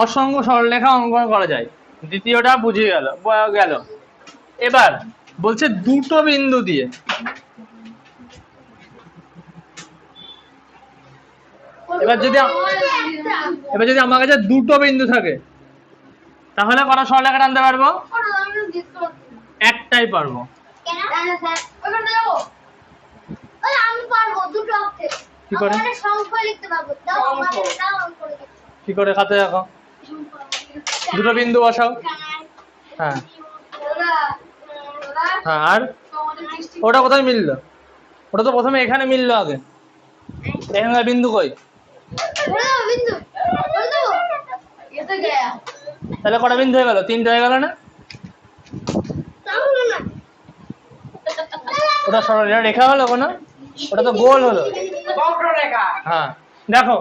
অসংখ্য সরলরেখা অঙ্কন করা যায়, দ্বিতীয়টা বুঝে গেল। এবার বলছে দুটো বিন্দু দিয়ে। এবার যদি আমার কাছে দুটো বিন্দু থাকে তাহলে কটা সরলরেখা টানতে পারবো? একটাই পারবো। কেন? স্যার ওখানে যাবো। ওই আমি পারবো দুটো অক্ষর। কি করে? আমরা সংখ্যা লিখতে পারবো। দাও আমাদের দাও আমি করে দিচ্ছি। কি করে খাতে রাখো? দুটো বিন্দু বসাও। হ্যাঁ হ্যাঁ, আর ওটা কোথায় মিললো? ওটা তো প্রথমে এখানে মিললো, আগে এখানকার বিন্দু কই? বিন্দু তাহলে কটা বিন্দু হয়ে গেল? তিনটে হয়ে গেল না? তাহলে না ওটা সরলরেখা রেখা হলো কোনো? ওটা তো গোল হলো। বক্ররেখা হ্যাঁ দেখো,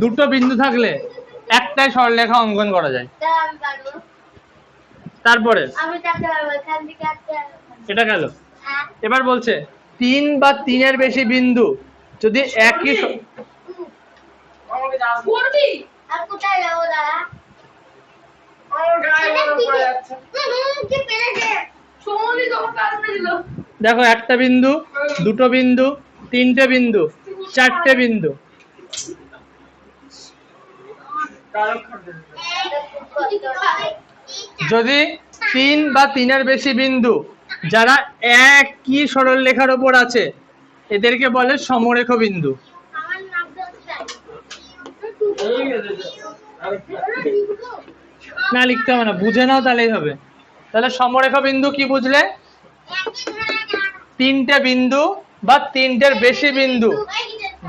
দুটো বিন্দু থাকলে একটাই সরলরেখা অঙ্কন করা যায়। দাও আমি পারবো। তারপরে আমি কাটতে পারবো, এখান থেকে কাটতে পারবো। এটা গেল। হ্যাঁ এবার বলছে 3 বা 3-এর বেশি বিন্দু যদি একই আমাকে দাও করবি আর কোথায় যাবো দাদা? আমার গায়ে বড় পড়ে যাচ্ছে কি পেরেছে? সোমলি তোমার কারণে দিল। দেখো, একটা বিন্দু, দুটো বিন্দু, তিনটে বিন্দু, চারটে বিন্দু। কারণ খাবে যদি 3 বা 3-এর বেশি বিন্দু যারা একই সরলরেখার উপর আছে এদেরকে বলে সমরেখ বিন্দু। আমার নাম দোস্ত এই গেছে না লিখতে হবে না, বুঝে নাও তাহলেই হবে। তাহলে সমরেখ বিন্দু কি বুঝলে? তিনটে বিন্দু বা তিনটের বেশি বিন্দু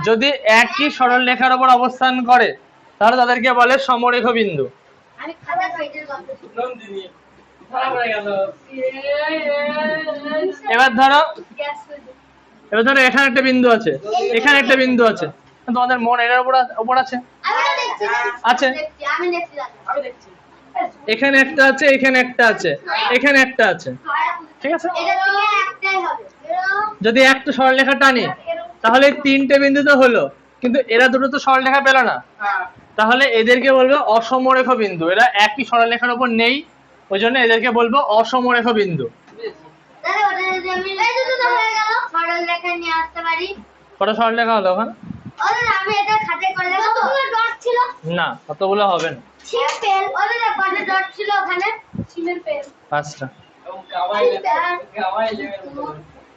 যদি একই সরলরেখার উপর অবস্থান করে তাহলে তাদেরকে বলে সমরেখ বিন্দু। আমি খাতা পেজের গল্প নন্দিনী ধরা পড়ে গেল এবার ধরো গ্যাস হয়ে এখানে একটা বিন্দু আছে, এখানে একটা বিন্দু আছে, তোমাদের মন এটার উপর আছে? আমি তো দেখছি আছে। আমি দেখছি দাদা। আমি দেখছি এখানে একটা আছে, এখানে একটা আছে, এখানে একটা আছে, ঠিক আছে? এটা থেকে একটাই হবে এরকম যদি একটা সরলরেখা টানি তাহলে তিনটে বিন্দু তো হলো, কিন্তু এরা দুটো তো সরলরেখা পেল না, হ্যাঁ তাহলে এদেরকে বলবো অসমরেখ বিন্দু। এরা একই সরলরেখার উপর নেই, ওই জন্য এদেরকে বলবো অসমরেখ বিন্দু। দাদা ওটা যদি আমি এই তো হয়ে গেল সরল রেখা নিয়ে আসতে পারি। কটা সরলরেখা হলো ওখানে? ওরে আমি এটা খাতে করে দেব। কতগুলো ডট ছিল? না, কতগুলো হবে না, সিমের পেন। ওরে কত ডট ছিল ওখানে? সিমের পেন। 5টা। এবং গাওয়াই লেভেল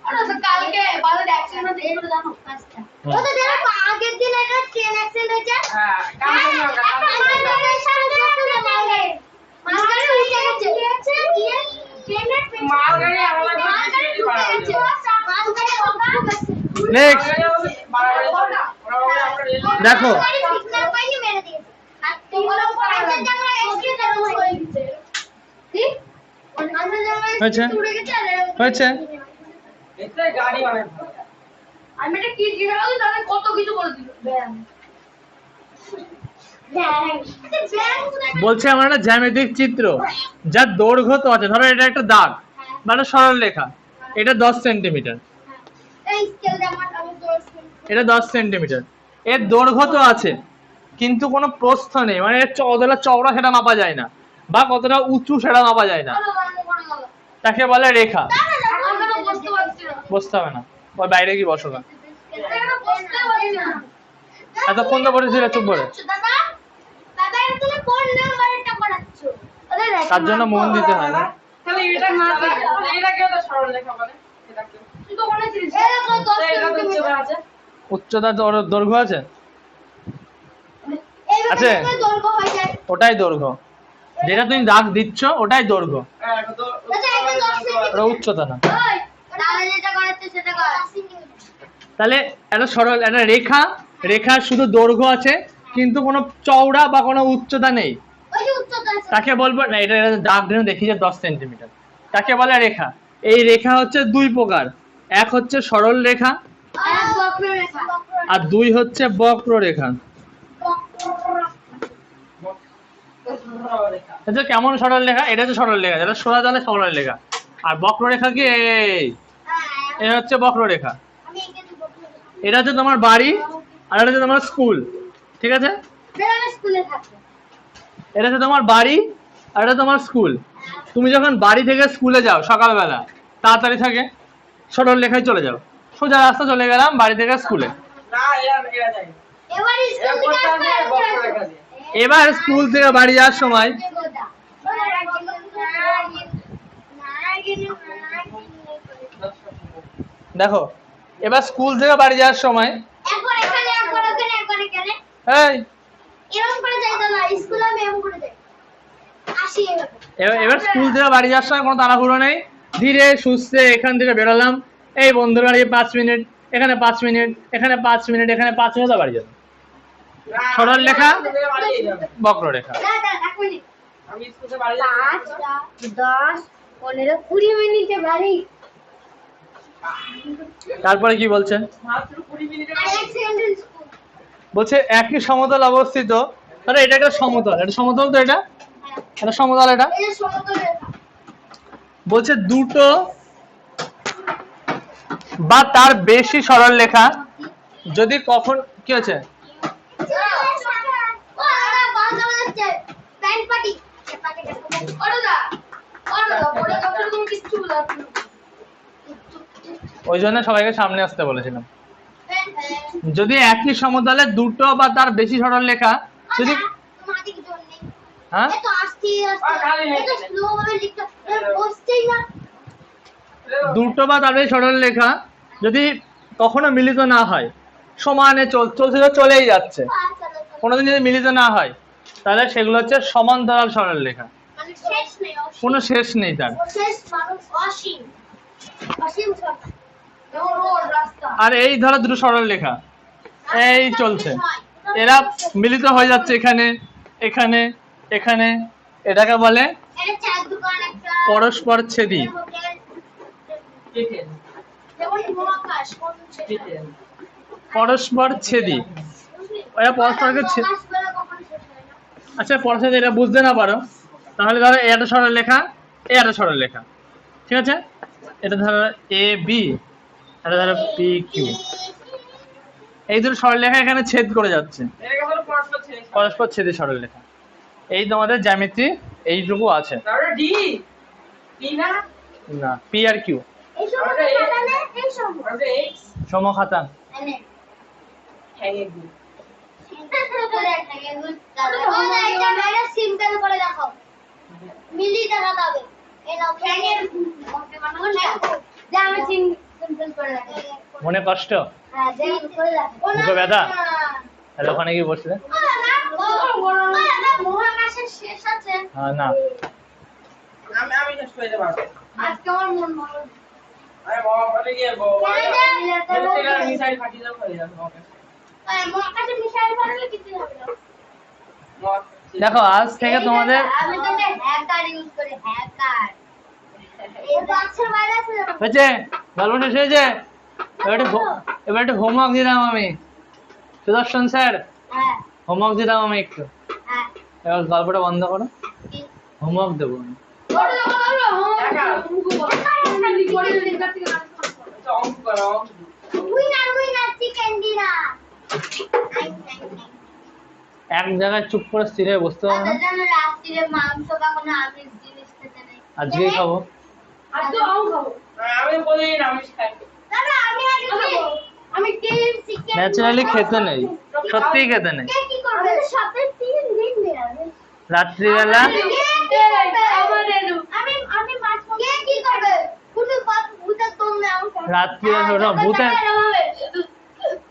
আরে তো কালকে বাজারে অ্যাক্সিডেন্ট হয়েছে করে জানো? পাঁচটা। ও তো দেখো আগের দিন এটা ট্রেন অ্যাক্সিডেন্ট হয়েছে। হ্যাঁ কাঞ্চনজঙ্ঘা মাঝখানে সামনে তুলে মারবে। মাঝখানে উঠে গেছে। গিয়ে ট্রেনের পেছনে মালগাড়ি আমরা মাঝখানে ঢুকে গেছে। মাঝখানে ওটা নেক্সট দেখো, সিগন্যাল পাইনি মেরে দিয়েছে। আর তোমরা পাঁচের জায়গায় এসে দেবো হয়ে গেছে। ঠিক? পাঁচের জায়গায় হয়েছে? উড়ে গেছে আর হয়েছে? এতে গাড়ি অনেক আমি এটা কি জিজ্ঞাসা তাহলে কত কিছু করে দিল। বলছে আমার একটা জ্যামিতিক চিত্র যার দৈর্ঘ্য তো আছে, ধরো এটা একটা দাগ বা একটা সরলরেখা, এটা 10 সেন্টিমিটার, এই স্কেল জামা আমি করছি। এটা 10 সেন্টিমিটার, এর দৈর্ঘ্য তো আছে কিন্তু কোনো প্রস্থ নেই, মানে এর কতটা চওড়া সেটা মাপা যায় না বা কতটা উঁচু সেটা মাপা যায় না, চলো বন্ধ করে দাও। তাকে বলে রেখা। আমরা তো বুঝতে পারছি না। বসতে হবে না, ওই বাইরে কি বসো না, এটা বুঝতে পারছি না। এতক্ষণ তো বলেছিল চুপ করে, দাদা দাদা এটা তুমি কোন নাম্বারটা পড়াচ্ছো? আরে তার জন্য মন দিতে হয় না। তাহলে এটা না এটা কেউ তো সরলরেখা বলে এটা কেউ তুই তো বলেছিস এরকম 10 এটা তো সেন্টিমিটার আছে উচ্চতা দৈর্ঘ্য আছে, আছে? এইভাবে দৈর্ঘ্য হয়ে যায়। ওটাই দৈর্ঘ্য, যেটা তুমি দাগ দিচ্ছ ওটাই দৈর্ঘ্য, হ্যাঁ এটা তো দাদা এটা 10 সেন্টিমিটার। ওটা উচ্চতা না। ওই দাদা যেটা করাচ্ছে সেটা কর। তাহলে একটা রেখা, রেখার শুধু দৈর্ঘ্য আছে কিন্তু কোনো চওড়া বা কোনো উচ্চতা নেই, ওই যে উচ্চতা আছে। তাকে বলবো না, এটা দাগ টেনে দেখি যে 10 সেন্টিমিটার, তাকে বলে রেখা। এই রেখা হচ্ছে দুই প্রকার, এক হচ্ছে সরল রেখা আর বক্ররেখা। আর দুই হচ্ছে বক্ররেখা। রেখা। এটা কেমন সরল রেখা? এটা হচ্ছে সরল রেখা, যেটা সোজা তাহলে সরল রেখা। আর বক্ররেখা কি? এটা হচ্ছে বক্ররেখা। আমি এঁকে দিব বক্ররেখা। এটা হচ্ছে তোমার বাড়ি আর এটা হচ্ছে তোমার স্কুল, ঠিক আছে? যেটা আমি স্কুলে থাকি। এটা হচ্ছে তোমার বাড়ি আর এটা তোমার স্কুল। তুমি যখন বাড়ি থেকে স্কুলে যাও সকালবেলা, তাড়াতাড়ি থাকে, সরল রেখায় চলে যাও, সোজা রাস্তা চলে গেলাম বাড়ি থেকে স্কুলে। না এরা যায় না। এবার এরা স্কুল করতে হবে থেকে বক্ররেখা দিয়ে। এবার স্কুল থেকে বাড়ি যাওয়ার সময় দেখো, এবার স্কুল থেকে বাড়ি যাওয়ার সময় একবার এখানে একবার ওখানে একবার এখানে এই এরকম করে যাইতো না, স্কুলে আমি এরকম করে যাই। আসি এভাবে। এবার স্কুল থেকে বাড়ি যাওয়ার সময় কোনো তাড়াহুড়ো নেই, ধীরে সুস্থে এখান থেকে বেরোলাম, এই বন্ধুর বাড়ি 5 মিনিট, এখানে 5 মিনিট, এখানে 5 মিনিট, এখানে 5 মিনিট, বাড়ি যাবে। না, সরল রেখা, আমি স্কুল থেকে বাড়ি যাবো। বক্ররেখা। দাঁড়া, এক মিনিট। আমি স্কুল থেকে বাড়ি যাবো। 5, 10, 15, 20 মিনিটে বাড়ি। তারপরে কি বলছে? মাত্র 20 মিনিটের আর 1 সেকেন্ডের স্কুল। বলছে একই সমতল অবস্থিত, তাহলে এটা একটা সমতল, এটা সমতল তো, এটা হ্যাঁ, এটা সমতল, এটা এই যে সমতল রেখা। বলছে দুটো বা তার বেশি সরল রেখা যদি কখন কি হচ্ছে ও দাদা বাস যাচ্ছে। Pant party. ওরে কথা তুমি কিছু বলো না। ওই জন্য সবাইকে সামনে আসতে বলেছিলাম। যদি একই সমতলে দুটো বা তার বেশি সরল রেখা যদি তোমাদের কি জন্য নেই? হ্যাঁ এত আস্তে আস্তে এত স্লো ভাবে লিখতে বসছেই না। দুটো বা তার বেশি সরল রেখা যদি কখনো মিলিত না হয়, সমানে চলছে চলেই যাচ্ছে, কোনোদিন যদি মিলিত না হয়, তাহলে সেগুলো হচ্ছে সমান্তরাল সরল রেখা, মানে শেষ নেই, কোনো শেষ নেই তার। শেষ মানুষ অসীম অসীম সব রোড রাস্তা। আর এই ধরো দুটো সরল রেখা এই চলছে, এরা মিলিত হয়ে যাচ্ছে এখানে এখানে এখানে, এটাকে বলে এটা চায়ের দোকান একটা পরস্পর ছেদি। হোটেল, চিকেন যেমন মহাকাশ কোন ছেলে চিকেন পরস্পর ছেদি, ওরা পরস্পরকে মহাকাশ বলে কখনো শেষ হয় না। আচ্ছা পরস্পর এটা বুঝতে না পারো, তাহলে ধরো এটা সরল রেখা, এটা সরল রেখা, ঠিক আছে? এটা ধরো এ বি, এটা ধরো পি কিউ, এই দুটো সরল রেখা এখানে ছেদ করে যাচ্ছে, এটাকে বলো পরস্পর ছেড়ে। পরস্পর ছেদি সরল রেখা। এই তোমাদের জ্যামিতি এইটুকু আছে, তাহলে ডি ডি না না পি আর কিউ এই সব আরে, মানে এই সব তাহলে এক্স সমখাতা। মানে হ্যাঙ্গে ডি সিম্পল করে দেখো, মিলি দেখাতে হবে। এই নাও ফ্যানের যা আমি সিম্পল করে দেখাই। মনে কষ্ট, হ্যাঁ যেমন করে দেখো। বুকে ব্যথা? তাহলে ওখানে কি বসলে? মহাকাশের শেষ আছে। হ্যাঁ না, আমি শেষ করে দেবো। আজকে আমার মন ভালো। আরে বাবা বলে গিয়ে মিসাইল ফাটিয়ে দাও করে যাবে মহাকাশে মিসাইল ফাটালে কিছু হবে না। দেখো আজ থেকে তোমাদের আমি তো হ্যাকার ইউজ করি, হ্যাকার। এই বাক্সের বাইরে আছে না? হয়েছে, গল্প শেষ হয়েছে। এবার একটু হোমওয়ার্ক দিলাম আমি, সুদর্শন স্যার হ্যাঁ হোমওয়ার্ক দিলাম আমি একটু, হ্যাঁ এবার গল্পটা বন্ধ করো, হোমওয়ার্ক দেবো আমি। অঙ্ক করো উইনার চিকেন ডিনার। এক জায়গায় চুপ করে স্থির হয়ে বসতে হবে না, রাত্রিরে মাংস কখনো আমিষ জিনিস খেতে নেই। আজকেই খাবো। আমি বলি না আমি খাই দাদা আমি আগে খাবো। আমি ডিম চিকেন ন্যাচারালি খেতে নেই, সত্যিই খেতে নেই। কে কি করবে? সপ্তাহে 3 দিন নিরামিষ। রাত্রিবেলা আমি মাছ কে কি করবে? পুরো বাপ ভূতের তোমরা রাত্রিবেলা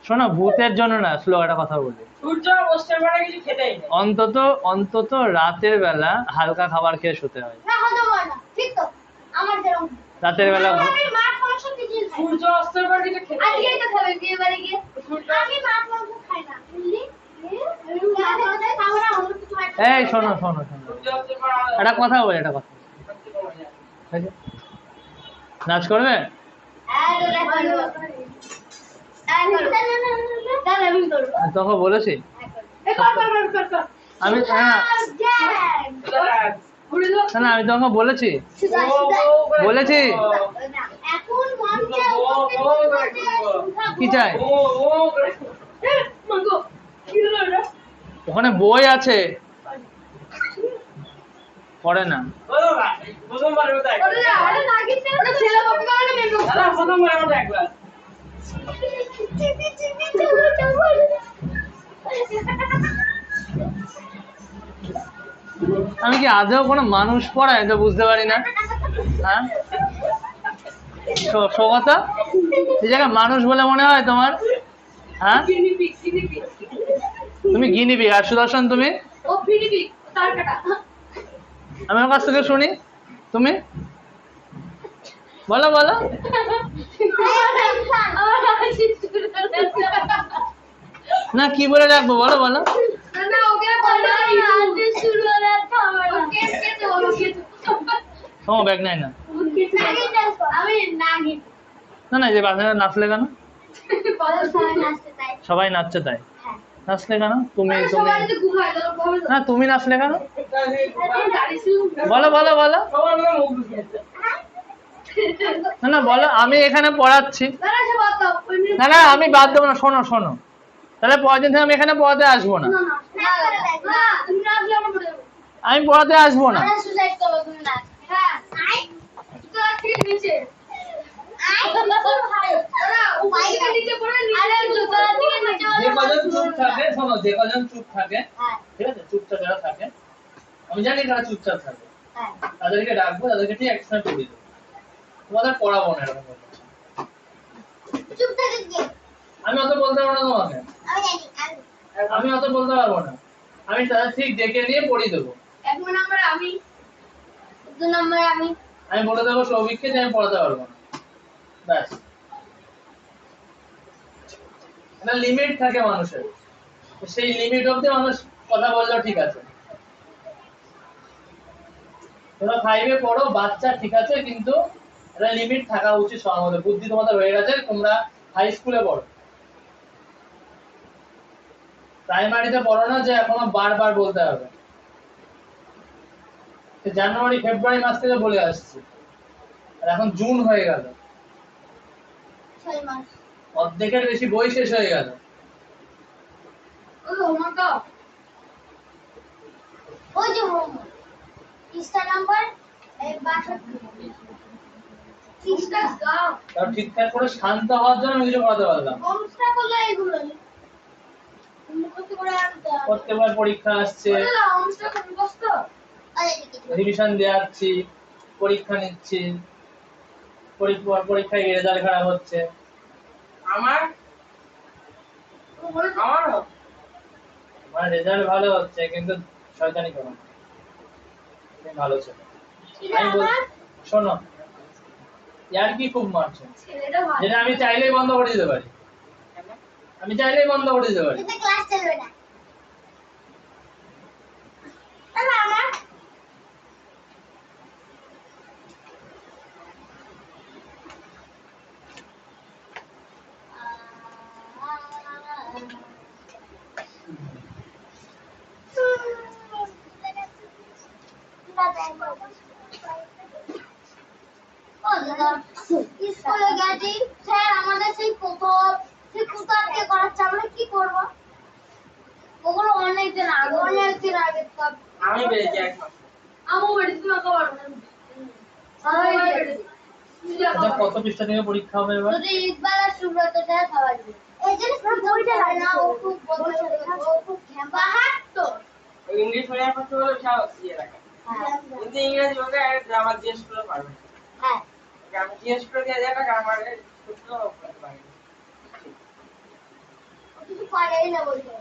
শোনো, ভূতের জন্য না, স্লো একটা কথা বলি, সূর্য বসতে পারে কিছু খেতেই নেই অন্তত রাতের বেলা হালকা খাবার খেয়ে শুতে হয়। না হতে পারে না, ঠিক তো? আমার যেরকম রাতের বেলা আমি মাছ মাংস কিছু খাই না। সূর্য অস্তের পরে কিছু খেতে আজকেই তো খাবে বিয়ে বাড়ি গিয়ে। সূর্য আমি মাছ মাংস খাই না, বুঝলি? এই শোনো শোনো শোনো, একটা কথা বলি, একটা কথা, ঠিক আছে? নাচ করবে? তোকে বলেছি আমি, হ্যাঁ না আমি তোমাকে বলেছি, বলেছি কি চাই? ওখানে বই আছে, পড়ে না। আমি কি আদৌ কোনো মানুষ পড়াই তো বুঝতে পারি না, হ্যাঁ কথা, এই জায়গায় মানুষ বলে মনে হয় তোমার? হ্যাঁ তুমি গিনিবি আর সুদর্শন তুমি? আমি আমার কাছ থেকে শুনি, তুমি বলো বলো। না কি বলে রাখবো বলো বলো। ব্যাগ নাই না, না না, যে বাচ্চারা নাচলে কেন? সবাই নাচছে তাই নাচলে কেন? তুমি তুমি না তুমি নাচলে কেন? বলো বলো বলো। না না বলো, আমি এখানে পড়াচ্ছি। না না আমি বাদ দেবো না, শোনো শোনো, তাহলে পরের দিন থেকে আমি এখানে পড়াতে আসবো না, আমি পড়াতে আসবো না। যে কজন চুপ থাকে, শোনো, যে কজন চুপ থাকে, ঠিক আছে, চুপচাপ যারা থাকে, আমি জানি তারা চুপচাপ থাকে, তাদেরকে ডাকবো, তাদেরকে ঠিক একসাথে পড়িয়ে দেবো, তোমাদের পড়াবো না এরকম। আমি অত বলতে পারবো না তোমাকে, আমি অত বলতে পারবো না, আমি তাদের ঠিক ডেকে নিয়ে পড়িয়ে দেবো। আমি বলে দেবো সৌভিককে যে আমি পড়াতে পারবো না, ব্যাস। একটা লিমিট থাকে মানুষের, সেই লিমিট অবধি মানুষ কথা বললেও ঠিক আছে। তোমরা 5-এ পড়ো, বাচ্চা ঠিক আছে, কিন্তু একটা লিমিট থাকা উচিত সবার মধ্যে। বুদ্ধি তোমাদের হয়ে গেছে, তোমরা হাই স্কুলে পড়ো, প্রাইমারিতে পড়ো না যে এখনো বারবার বলতে হবে। জানুয়ারি ফেব্রুয়ারি মাস থেকে বলে আসছি, আর এখন জুন হয়ে গেল, অর্ধেকের বেশি বই শেষ হয়ে গেল। ঠিকঠাক করে শান্ত হওয়ার জন্য আমি কিছু পড়াতে পারলাম। প্রত্যেকবার পরীক্ষা আসছে, রিভিশন দেওয়াচ্ছি, পরীক্ষা নিচ্ছি, পরীক্ষায় রেজাল্ট খারাপ হচ্ছে। আমার রেজাল্ট ভালো হচ্ছে, কিন্তু শয়তানি করো না, ভালো ছিল। আমি শোনো, ইয়ার কি খুব মারছো, যেটা আমি চাইলেই বন্ধ করে দিতে পারি, আমি চাইলেই বন্ধ করে দিতে পারি। ক্লাস চলবে না। স্কুলে গেছি, স্যার আমাদের সেই কোথাও করাচ্ছে, আমরা কি করবো? ওগুলো অনেকদিন আগে সব। আমি বেরিয়ে যাই এখন। কত পৃষ্ঠা থেকে পরীক্ষা হবে এবার? যদি ইকবাল আর সুব্রতটা সবাই দিবে। এই যে বইটা না, ও খুব বাহাত্তর। ইংলিশ মিডিয়াম পড়তে হলে সব দিয়ে রাখা। কিন্তু ইংরেজি ওকে গ্রামার জিজ্ঞেস করে পারবে। হ্যাঁ, গ্রামার জিজ্ঞেস করে দিয়ে যাবে, গ্রামারের সূত্র পারবে। কিছু পারেই না বলতে।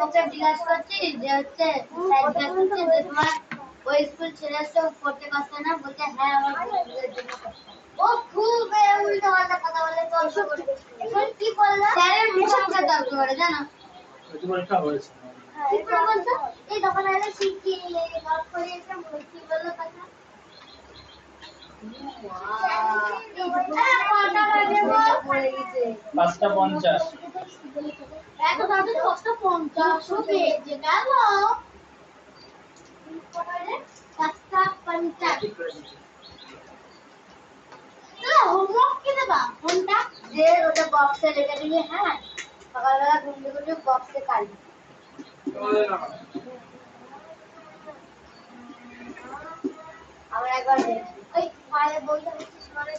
ওকে জিজ্ঞাসা করছি যে হচ্ছে, স্যার জিজ্ঞাসা করছে যে তোমার ওই স্কুল ছেড়ে এসে পড়তে কষ্ট না? বলতে হ্যাঁ, আমার স্কুলের জন্য কষ্ট। ও খুব উল্টো পাল্টা কথা বলে, তো এখন কি বললো? স্যার করে জানো একটু পরীক্ষা হয়েছে। কি করে বলতো এই দোকানে এলে শিখি কাজ করে একটা কি বললো কথা কটা বাজে বলে গেছে 5:50। এত দাদু 6:50 হবে যে গেল 5:50 হোমওয়ার্ক কি দেবা কোনটা যে ওটা বক্সে রেখে দিবি হ্যাঁ সকালবেলা ঘুম থেকে উঠে বক্সে কাটবি তোমাদের না আমরা একবার ওই মায়ের বইটা দেখছিস মানে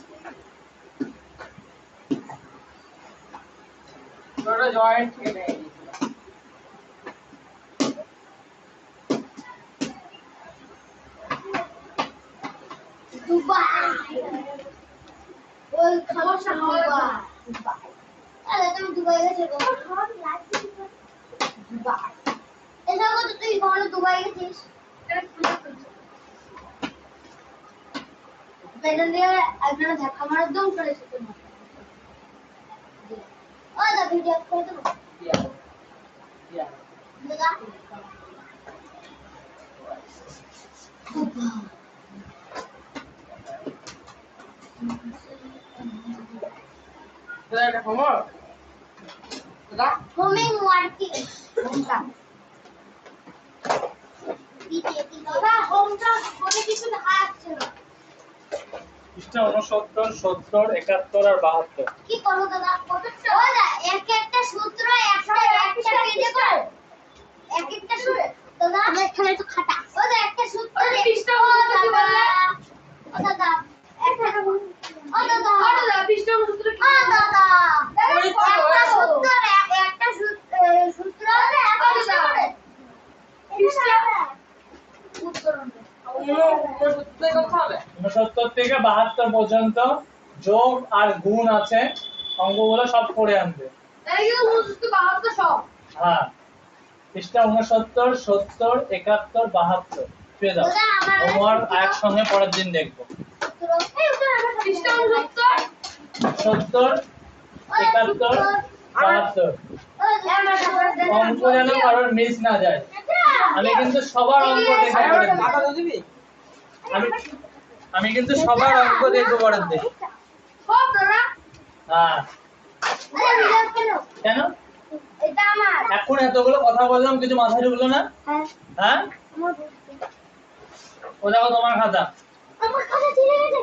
ওটা জয়েন্ট থেকে নেই দুবাই ওই সমস্যা দুবাই আরে তুমি দুবাই গেছো গো দুবাই এটা কত তুই কখনো দুবাই গেছিস বেতন দিয়ে একজনে ধাক্কা মারার দম চলে এসেছে ও দা ভিডিও করে দেবো দাদা তোদের একটা হোমওয়ার্ক দাদা হোমিং ওয়ার্কিং হোমটা দাদা হোমটা বলে কিছু দেখা যাচ্ছে না পৃষ্ঠা 69, 70, 71 আর 72। কি করো দাদা কতটা ও দা এক একটা সূত্র একটা পেজে করো এক একটা সূত্র দাদা আমার এখানে তো খাতা ও দা একটা সূত্র পৃষ্ঠা কি বললে ও দাদা একটা ও দাদা পৃষ্ঠা সূত্র কি ও দাদা একটা সূত্র একটা সূত্র একটা সূত্র সত্যি কথা হবে 69 থেকে 72 পর্যন্ত যোগ আর গুণ আছে, অঙ্কগুলো সব করে আনবে। এই যে সূত্র 72 সব হ্যাঁ, পৃষ্ঠা 69, 70, 71, 72 পেয়ে যাও। দাদা আমার হোমওয়ার্ক একসঙ্গে পরের দিন দেখবো। পৃষ্ঠা 70, 71, 72 অঙ্ক যেন কারোর মিস না যায়। আমি কিন্তু সবার অঙ্ক দেখবো পরের দিন। টাকা তো দিবি আমি কিন্তু সবার অঙ্ক দেখবো পরের দিন। সব দাদা হ্যাঁ, কেন এটা আমার এখন এতগুলো কথা বললাম কিছু মাথায় ঢুকলো না? হ্যাঁ হ্যাঁ, আমার ও দেখো তোমার খাতা। আমার কথা ছিঁড়ে গেছে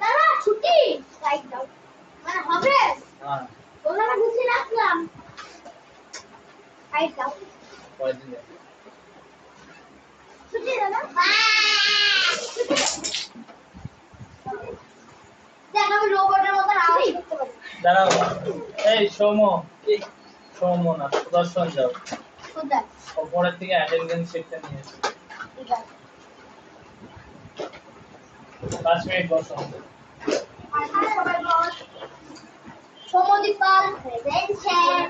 দাদা ছুটি রাইট দাও মানে হবে হ্যাঁ, ওগুলো আমি গুছিয়ে রাখলাম রাইট দাও পরের দিন দেখবো। ছুটি দাদা দেখ আমি রোবটের মতো আওয়াজ করতে পারি দাঁড়াও, এই সৌম না সুদর্শন যাও, কোথায় ওপরের থেকে অ্যাটেন্ডেন্স শিটটা নিয়ে এসো। ঠিক আছে 5 মিনিট বসো। সবাই বস সমদীপ পাল প্রেজেন্ট স্যার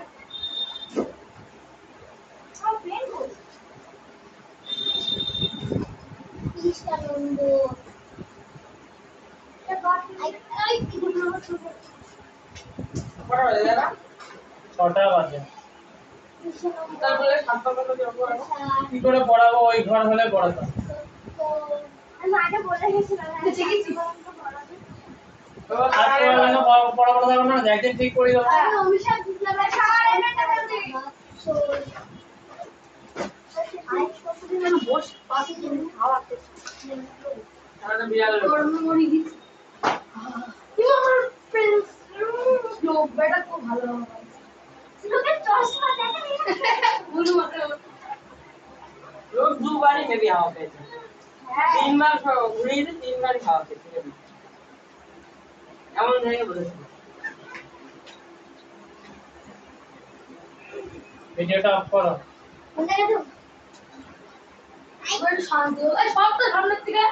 কৃষ্ণানন্দ কটা বাজে দাদা 6টা বাজে। তারপরে 7টা পর্যন্ত যাবো কি করে পড়াবো? ওই ঘর হলে পড়াতাম। আমি আগে বলে গেছিলাম আর পড়ালে না পড়া থাকবে না, একদিন ঠিক করে দেবো। অভিশাপ দিলাম সবার এটা বলতে বস পাশে তুমি খাওয়াতে তাহলে বিড়াল গরম মরি গেছে কি আমার ফ্রেন্ডস লোক বেটা খুব ভালো লোকের চশমা দেখেন গুরু মাত্র রোজ দুবারই মেবি খাওয়া পেয়েছে হ্যাঁ 3 বার ঘুরিয়ে 3 বারই খাওয়া পেয়েছে এমন জায়গায় বলেছিল ভিডিওটা অফ করো। কোন জায়গায় শান্তি সব তো সামনের থেকে